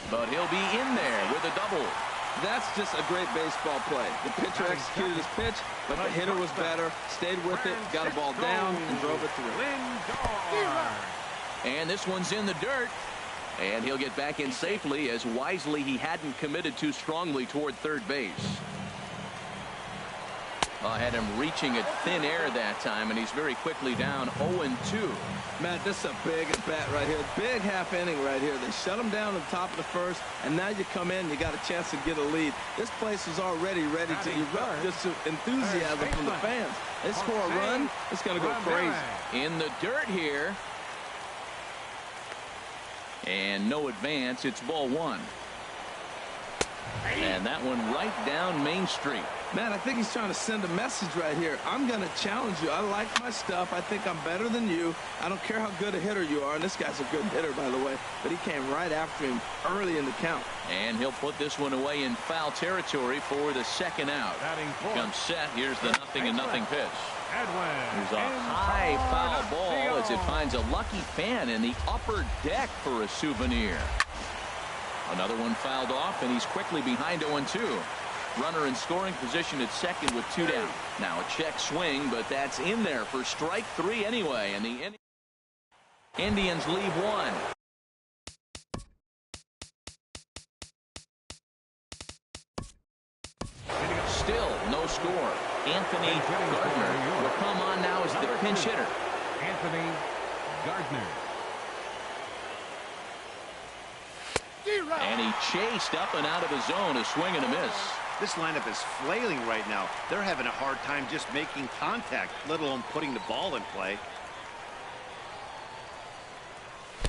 But he'll be in there with a double. That's just a great baseball play. The pitcher executed his pitch, but the hitter was better, stayed with it, got a ball down, and drove it through. And this one's in the dirt. And he'll get back in safely, as wisely he hadn't committed too strongly toward third base. Had him reaching at thin air that time, and he's very quickly down 0-2. Matt, this is a big at bat right here. Big half inning right here. They shut him down at the top of the first, and now you come in, you got a chance to get a lead. This place is already ready to erupt. Just enthusiasm from the fans. They score a run, it's going to go crazy. In the dirt here. And no advance. It's ball 1. And that one right down Main Street. Man, I think he's trying to send a message right here. I'm going to challenge you. I like my stuff. I think I'm better than you. I don't care how good a hitter you are. And this guy's a good hitter, by the way. But he came right after him early in the count. And he'll put this one away in foul territory for the second out. Comes set. Here's the 0-0 pitch. There's a high foul ball as it finds a lucky fan in the upper deck for a souvenir. Another one fouled off, and he's quickly behind 0-2. Runner in scoring position at second with 2 down. Now a check swing, but that's in there for strike 3 anyway, and the Indians leave 1. Still no score. Anthony Gardner will come on now as the pinch hitter. Anthony Gardner. And he chased up and out of the zone, a swing and a miss. This lineup is flailing right now. They're having a hard time just making contact, let alone putting the ball in play.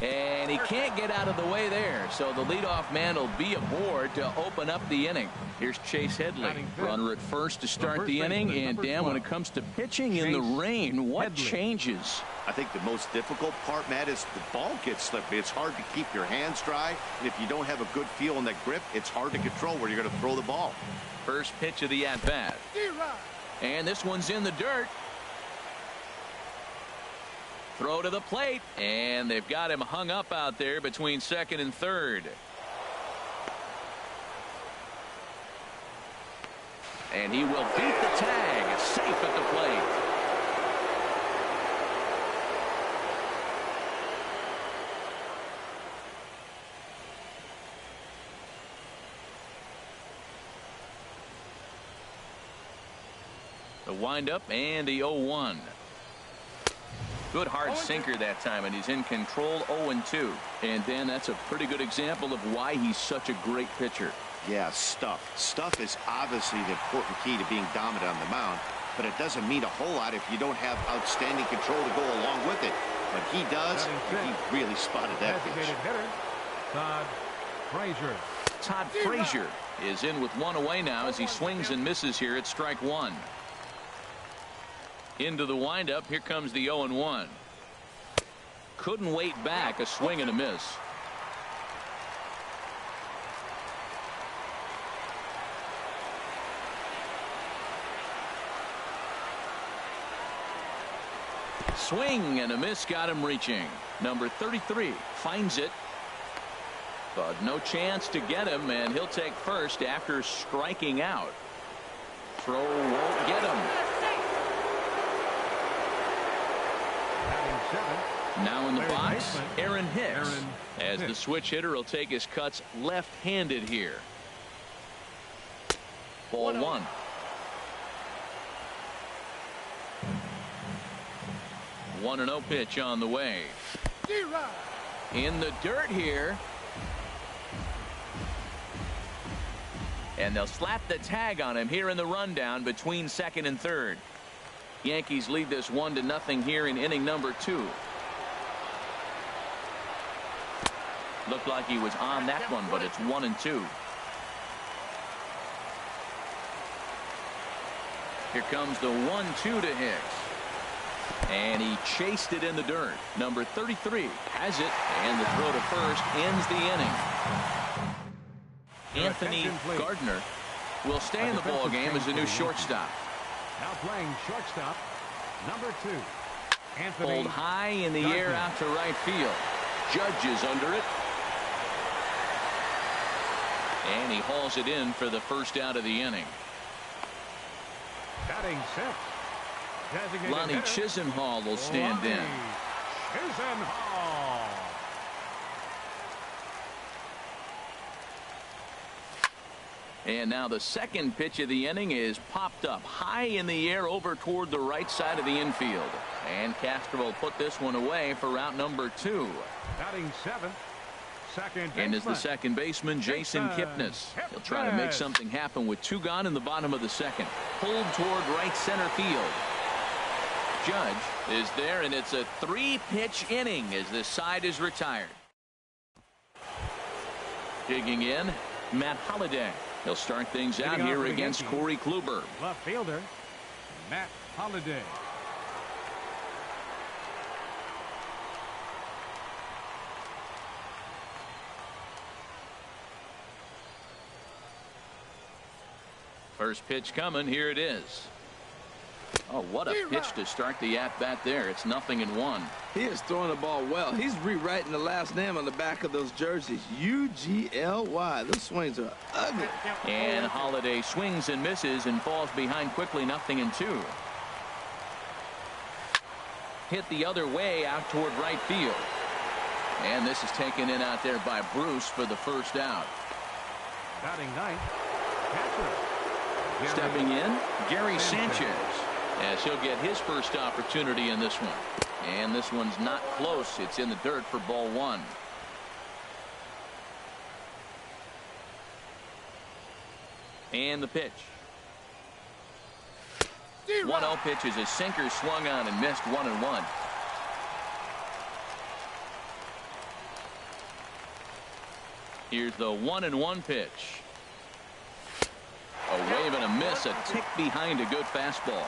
And he can't get out of the way there, so the leadoff man will be aboard to open up the inning. Here's Chase Headley, runner at first to start the inning. And Dan, when it comes to pitching in the rain, what changes? I think the most difficult part, Matt, is the ball gets slippy. It's hard to keep your hands dry, and if you don't have a good feel in that grip, it's hard to control where you're going to throw the ball. First pitch of the at-bat. And this one's in the dirt. Throw to the plate, and they've got him hung up out there between second and third. And he will beat the tag, safe at the plate. The windup and the 0-1. Good hard sinker that time, and he's in control. 0-2. And then that's a pretty good example of why he's such a great pitcher. Yeah, stuff is obviously the important key to being dominant on the mound, but it doesn't mean a whole lot if you don't have outstanding control to go along with it. But he does, and he really spotted that pitch. Todd Frazier. Todd Frazier is in with 1 away now as he swings and misses here at strike 1. Into the windup. Here comes the 0-1. Couldn't wait back. A swing and a miss. Swing and a miss, got him reaching. Number 33 finds it, but no chance to get him, and he'll take first after striking out. Throw won't get him. Now in the box, Aaron Hicks, as the switch hitter will take his cuts left-handed here. Ball 1. One and 0 pitch on the way. In the dirt here. And they'll slap the tag on him here in the rundown between second and third. Yankees lead this 1-0 here in inning number 2. Looked like he was on that one, but it's 1-2. Here comes the 1-2 to Hicks. And he chased it in the dirt. Number 33 has it, and the throw to first ends the inning. Anthony Gardner will stay in the ball game as a new shortstop. Now playing shortstop, number 2. Anthony Pulled high in the air out to right field. Judge is under it. And he hauls it in for the first out of the inning. Batting 6. Lonnie Chisenhall will stand in. Chisenhall. And now the second pitch of the inning is popped up high in the air over toward the right side of the infield. And Castro will put this one away for route number 2. Batting 7. Second and is the second baseman Jason Kipnis. He'll try to make something happen with 2 gone in the bottom of the second. Pulled toward right center field. Judge is there, and it's a 3-pitch inning as this side is retired. Digging in, Matt Holliday. He'll start things out here against Corey Kluber. Left fielder, Matt Holliday. First pitch coming. Here it is. Oh, what a pitch to start the at-bat there. It's 0-1. He is throwing the ball well. He's rewriting the last name on the back of those jerseys. UGLY. Those swings are ugly. And Holliday swings and misses and falls behind quickly. 0-2. Hit the other way out toward right field. And this is taken in out there by Bruce for the first out. Batting ninth, catcher. Stepping in, Gary Sanchez, as he'll get his first opportunity in this one. And this one's not close. It's in the dirt for ball 1. And the pitch. 1-0 pitch is a sinker swung on and missed. 1-1. Here's the 1-1 pitch. A wave and a miss, a tick behind a good fastball.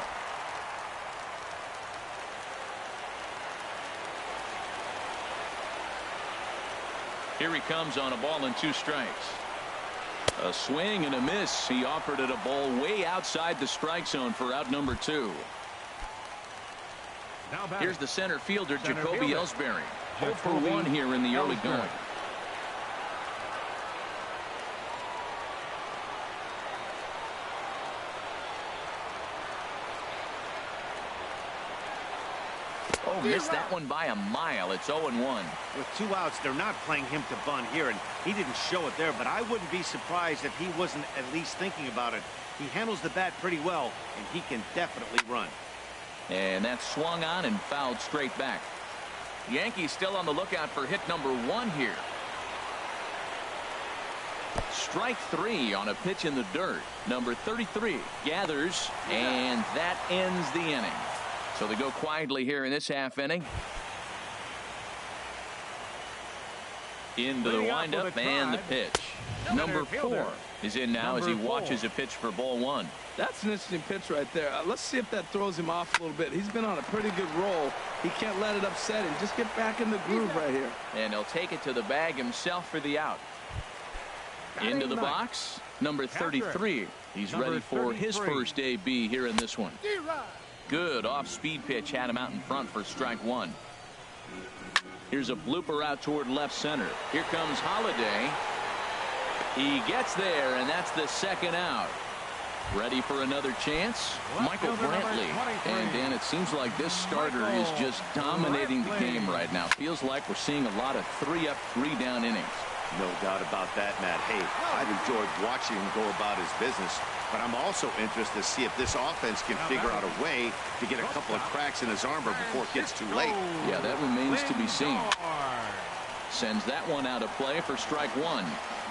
Here he comes on a ball and 2 strikes. A swing and a miss. He offered it a ball way outside the strike zone for out number 2. Here's the center fielder, Jacoby Ellsbury. 0 for 1 here in the early going. Oh, missed that one by a mile. It's 0-1. With 2 outs, they're not playing him to bunt here, and he didn't show it there, but I wouldn't be surprised if he wasn't at least thinking about it. He handles the bat pretty well, and he can definitely run. And that's swung on and fouled straight back. Yankees still on the lookout for hit number 1 here. Strike 3 on a pitch in the dirt. Number 33 gathers, and that ends the inning. So they go quietly here in this half inning. Into the windup and the pitch. Number 4 is in now as he watches a pitch for ball 1. That's an interesting pitch right there. Let's see if that throws him off a little bit. He's been on a pretty good roll. He can't let it upset him. Just get back in the groove right here. And he'll take it to the bag himself for the out. Into the box, number 33. He's ready for his first AB here in this one. Good off-speed pitch had him out in front for strike one. Here's a blooper out toward left center. Here comes Holiday. He gets there, and that's the second out. Ready for another chance? Michael Brantley. And Dan, it seems like this starter is just dominating the game right now. Feels like we're seeing a lot of 3-up, 3-down innings. No doubt about that, Matt. Hey, I've enjoyed watching him go about his business, but I'm also interested to see if this offense can figure out a way to get a couple of cracks in his armor before it gets too late. Yeah, that remains to be seen. Sends that one out of play for strike one.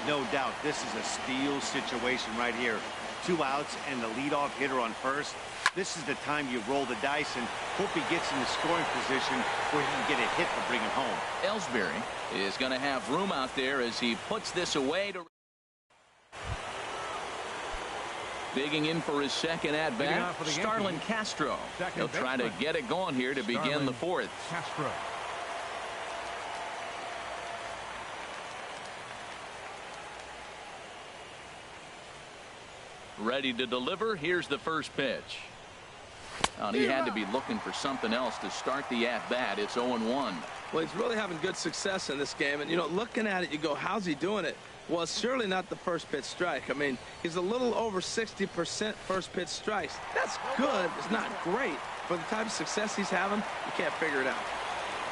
No doubt, this is a steal situation right here. 2 outs and the leadoff hitter on first. This is the time you roll the dice and hope he gets in the scoring position where he can get a hit to bring it home. Ellsbury is going to have room out there as he puts this away. Digging in for his second at-bat, Starlin Castro. He'll try to get it going here to begin the fourth. Castro. Ready to deliver. Here's the first pitch. He had to be looking for something else to start the at-bat. It's 0-1. Well, he's really having good success in this game. And, you know, looking at it, you go, how's he doing it? Well, it's surely not the first pitch strike. I mean, he's a little over 60% first pitch strikes. That's good. It's not great. For the type of success he's having, you can't figure it out.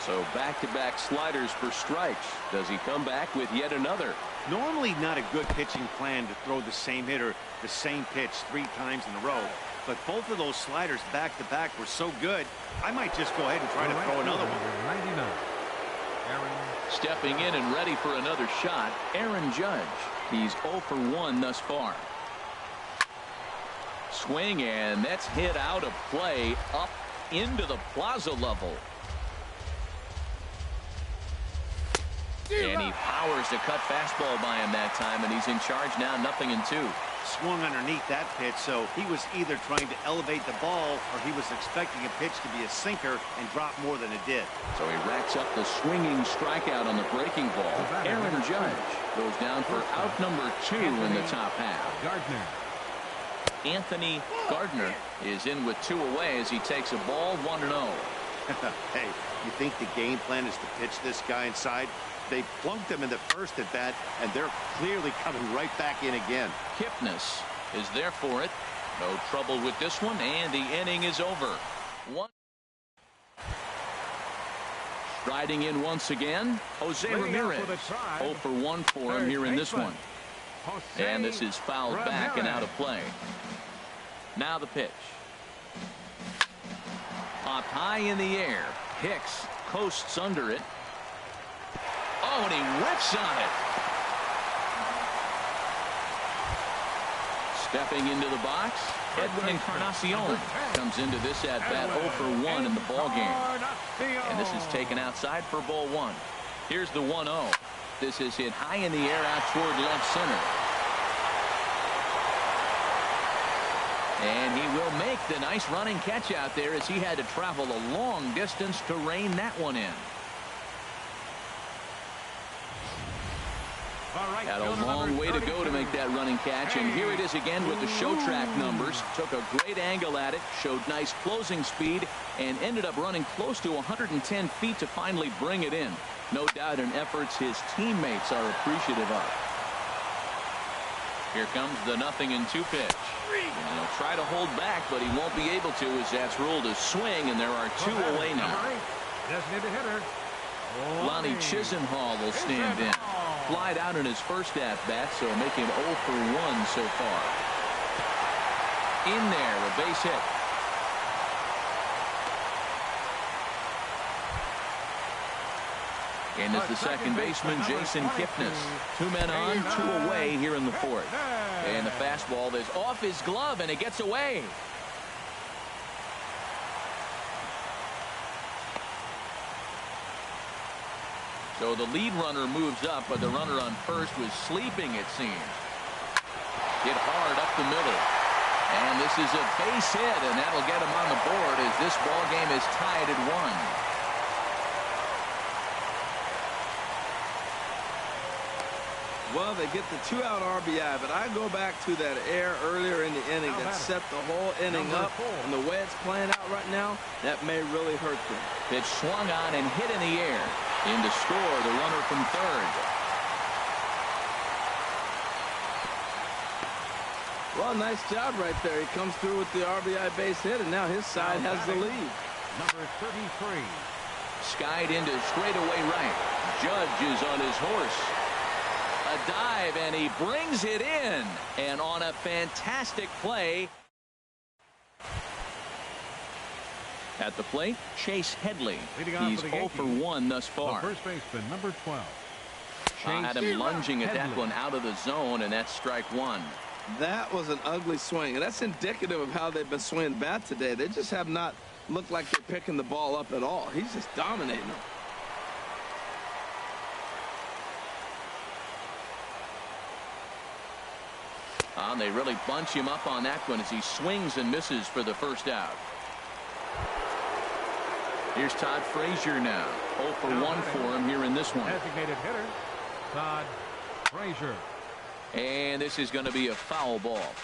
So back-to-back sliders for strikes. Does he come back with yet another? Normally not a good pitching plan to throw the same hitter the same pitch 3 times in a row. But both of those sliders back-to-back were so good, I might just go ahead and try to throw another one. 99. Stepping in and ready for another shot, Aaron Judge. He's 0 for 1 thus far. Swing, and that's hit out of play up into the plaza level. And he powers the cut fastball by him that time, and he's in charge now, 0-2. Swung underneath that pitch, so he was either trying to elevate the ball or he was expecting a pitch to be a sinker and drop more than it did. So he racks up the swinging strikeout on the breaking ball. Aaron Judge goes down for out number 2 in the top half. Gardner. Anthony Gardner is in with 2 away as he takes a ball 1-0. Hey, you think the game plan is to pitch this guy inside? They plunked him in the first at bat, and they're clearly coming right back in again. Kipnis is there for it. No trouble with this one, and the inning is over. Striding in once again, Jose Ramirez. 0 for 1 for him here in this one. And this is fouled back and out of play. Now the pitch. Popped high in the air. Hicks coasts under it. Oh, and he whiffs on it. Stepping into the box, Edwin Encarnacion comes into this at-bat 0 for 1 in the ballgame. And this is taken outside for ball 1. Here's the 1-0. This is hit high in the air out toward left center. And he will make the nice running catch out there as he had to travel a long distance to rein that one in. Had a long way to go to make that running catch, and here it is again with the show track numbers. Took a great angle at it, showed nice closing speed, and ended up running close to 110 feet to finally bring it in. No doubt in efforts his teammates are appreciative of. Here comes the 0-2 pitch. And he'll try to hold back, but he won't be able to as that's ruled a swing, and there are 2 away now. Designated hitter. Lonnie Chisenhall will stand in. Flied out in his first at-bat, so making 0 for 1 so far. In there, a base hit. And is the second baseman, Jason Kipnis. 2 men on, 2 away here in the fourth. And the fastball is off his glove, and it gets away. So the lead runner moves up, but the runner on first was sleeping, it seems. Hit hard up the middle. And this is a base hit, and that'll get him on the board as this ball game is tied at 1. Well, they get the 2-out RBI, but I go back to that error earlier in the inning that set the whole inning up. And the way it's playing out right now, that may really hurt them. Pitch swung on and hit in the air. In to score the runner from third. Well, nice job right there. He comes through with the RBI base hit, and now his side has the lead. Number 33. Skied into straightaway right. Judge is on his horse. A dive, and he brings it in. And on a fantastic play. At the plate, Chase Headley. He's 0 for 1 thus far. The first baseman, number 12. Had him lunging at that one out of the zone, and that's strike one. That was an ugly swing, and that's indicative of how they've been swinging bat today. They just have not looked like they're picking the ball up at all. He's just dominating them. They really bunch him up on that one as he swings and misses for the first out. Here's Todd Frazier now. 0 for 1 for him here in this one. Designated hitter, Todd Frazier. And this is going to be a foul ball.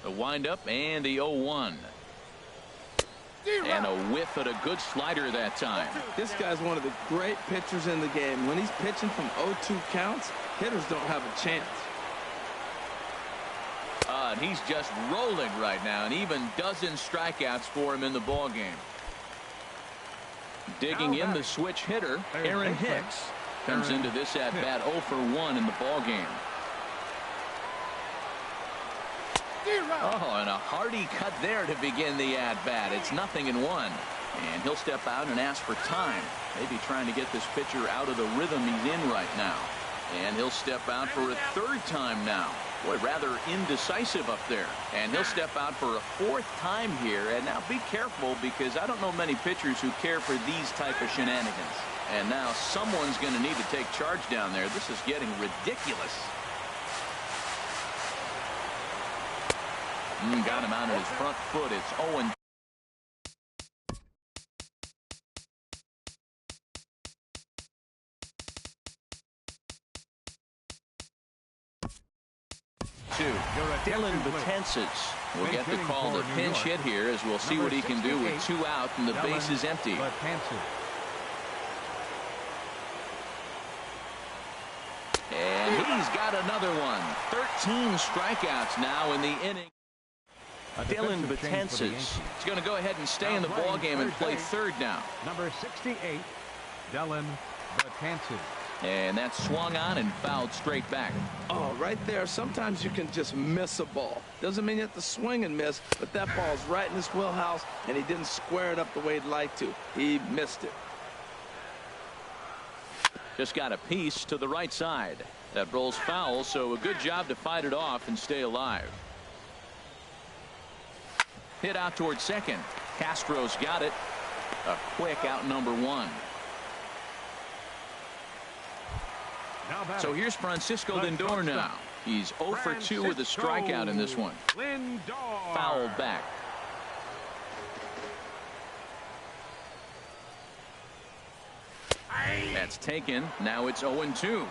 The windup and the 0-1. And a whiff at a good slider that time. This guy's one of the great pitchers in the game. When he's pitching from 0-2 counts, hitters don't have a chance. And he's just rolling right now, and even dozen strikeouts for him in the ball game. Digging in the switch hitter, Aaron Hicks comes into this at bat 0 for 1 in the ball game. Oh, and a hearty cut there to begin the at-bat. It's 0-1. And he'll step out and ask for time. Maybe trying to get this pitcher out of the rhythm he's in right now. And he'll step out for a third time now. Boy, rather indecisive up there. And he'll step out for a fourth time here. And now be careful, because I don't know many pitchers who care for these type of shenanigans. And now someone's going to need to take charge down there. This is getting ridiculous. Got him out of his front foot. It's 0-2. Dylan Betances will get the call to pinch hit here, as we'll see what he can do with 2 out and the base is empty. And he's got another one. 13 strikeouts now in the inning. Dylan Betances is going to go ahead and stay in the ball game and play third now. Number 68, Dylan Betances. And that's swung on and fouled straight back. Oh, right there. Sometimes you can just miss a ball. Doesn't mean you have to swing and miss, but that ball's right in his wheelhouse, and he didn't square it up the way he'd like to. He missed it. Just got a piece to the right side. That rolls foul, so a good job to fight it off and stay alive. Hit out towards second. Castro's got it. A quick out number 1. So here's Francisco Lindor now. He's 0 for 2 with a strikeout in this one. Fouled back. That's taken. Now it's 0-2.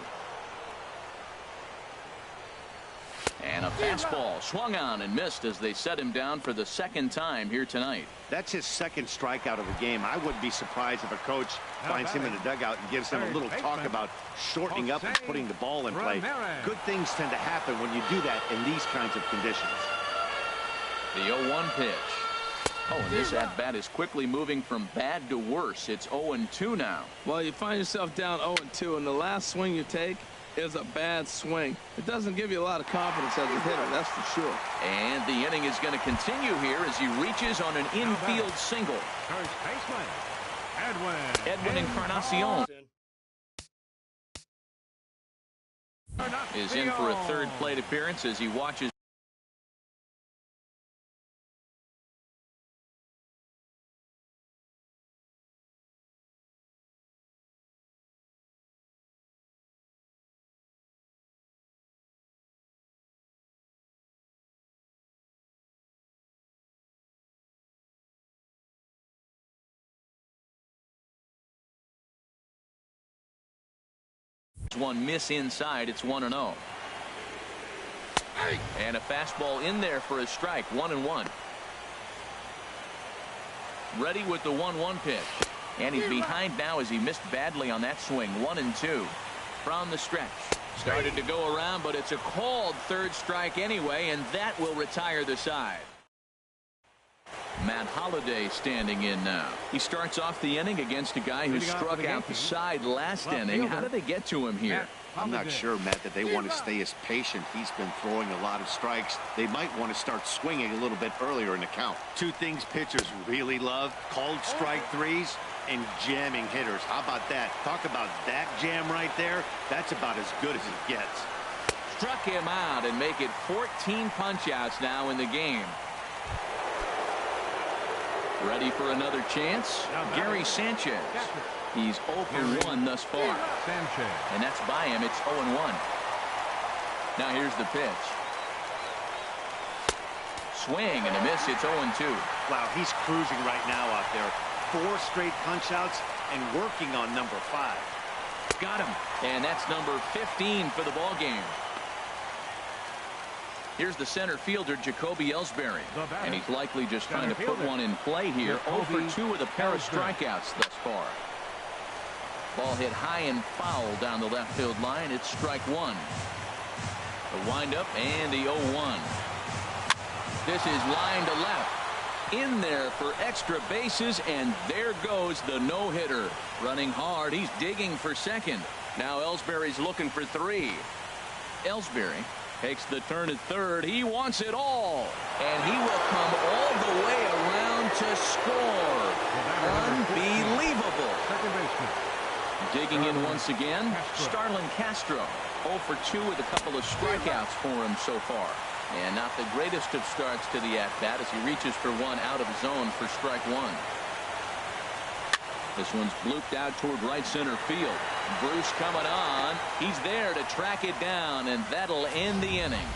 And a fastball swung on and missed as they set him down for the second time here tonight. That's his second strikeout of the game. I wouldn't be surprised if a coach finds him in the dugout and gives him a little talk about shortening up and putting the ball in play. Good things tend to happen when you do that in these kinds of conditions. The 0-1 pitch. Oh, and this at-bat is quickly moving from bad to worse. It's 0-2 now. Well, you find yourself down 0-2, and the last swing you take is a bad swing. It doesn't give you a lot of confidence as a hitter, that's for sure. And the inning is going to continue here as he reaches on an infield single. First baseman, Edwin Encarnacion is in for a third plate appearance as he watches One miss inside. It's 1-0. And a fastball in there for a strike. 1-1. Ready with the 1-1 pitch. And he's behind now as he missed badly on that swing. 1-2 from the stretch. Started to go around, but it's a called third strike anyway, and that will retire the side. Matt Holliday standing in now. He starts off the inning against a guy who struck out the side last inning. How did they get to him here? I'm not sure, Matt, that they want to stay as patient. He's been throwing a lot of strikes. They might want to start swinging a little bit earlier in the count. Two things pitchers really love: called strike threes and jamming hitters. How about that? Talk about that jam right there. That's about as good as it gets. Struck him out and make it 14 punch-outs now in the game. Ready for another chance? Gary Sanchez. He's 0 for 1 thus far. And that's by him. It's 0-1. Now here's the pitch. Swing and a miss. It's 0-2. Wow, he's cruising right now out there. 4 straight punch-outs and working on number 5. Got him. And that's number 15 for the ball game. Here's the center fielder, Jacoby Ellsbury. And he's likely just trying to put one in play here. 0 for 2 with a pair of strikeouts thus far. Ball hit high and foul down the left field line. It's strike 1. The windup and the 0-1. This is line to left. In there for extra bases, and there goes the no-hitter. Running hard. He's digging for second. Now Ellsbury's looking for 3. Ellsbury takes the turn at third. He wants it all. And he will come all the way around to score. Unbelievable. Digging in once again, Starlin Castro. 0 for 2 with a couple of strikeouts for him so far. And not the greatest of starts to the at-bat as he reaches for one out of zone for strike 1. This one's blooped out toward right center field. Bruce coming on. He's there to track it down, and that'll end the inning.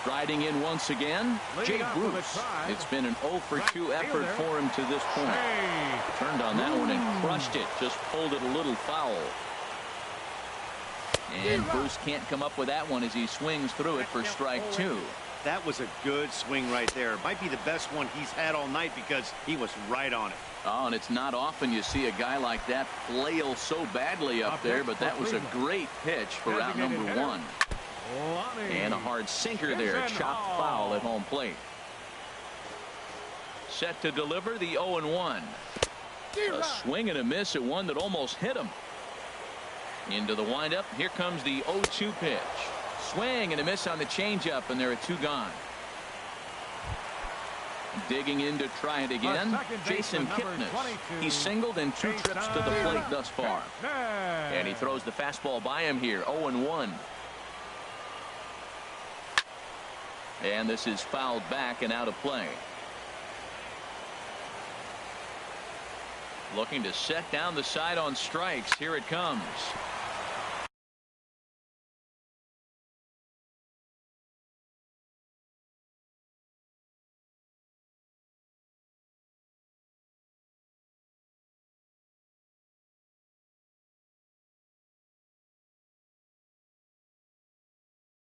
Striding in once again, Jay Bruce. It's been an 0 for 2 effort for him to this point. Turned on that one and crushed it. Just pulled it a little foul. And Bruce can't come up with that one as he swings through it for strike 2. That was a good swing right there. It might be the best one he's had all night because he was right on it. Oh, and it's not often you see a guy like that flail so badly up there, but that was a great pitch for out number 1. And a hard sinker there, chopped foul at home plate. Set to deliver the 0-1. A swing and a miss at one that almost hit him. Into the windup. Here comes the 0-2 pitch. Swing and a miss on the changeup, and there are 2 gone. Digging in to try it again, Jason Kipnis. He's singled in 2 trips to the plate thus far. And he throws the fastball by him here. 0-1. And this is fouled back and out of play. Looking to set down the side on strikes. Here it comes.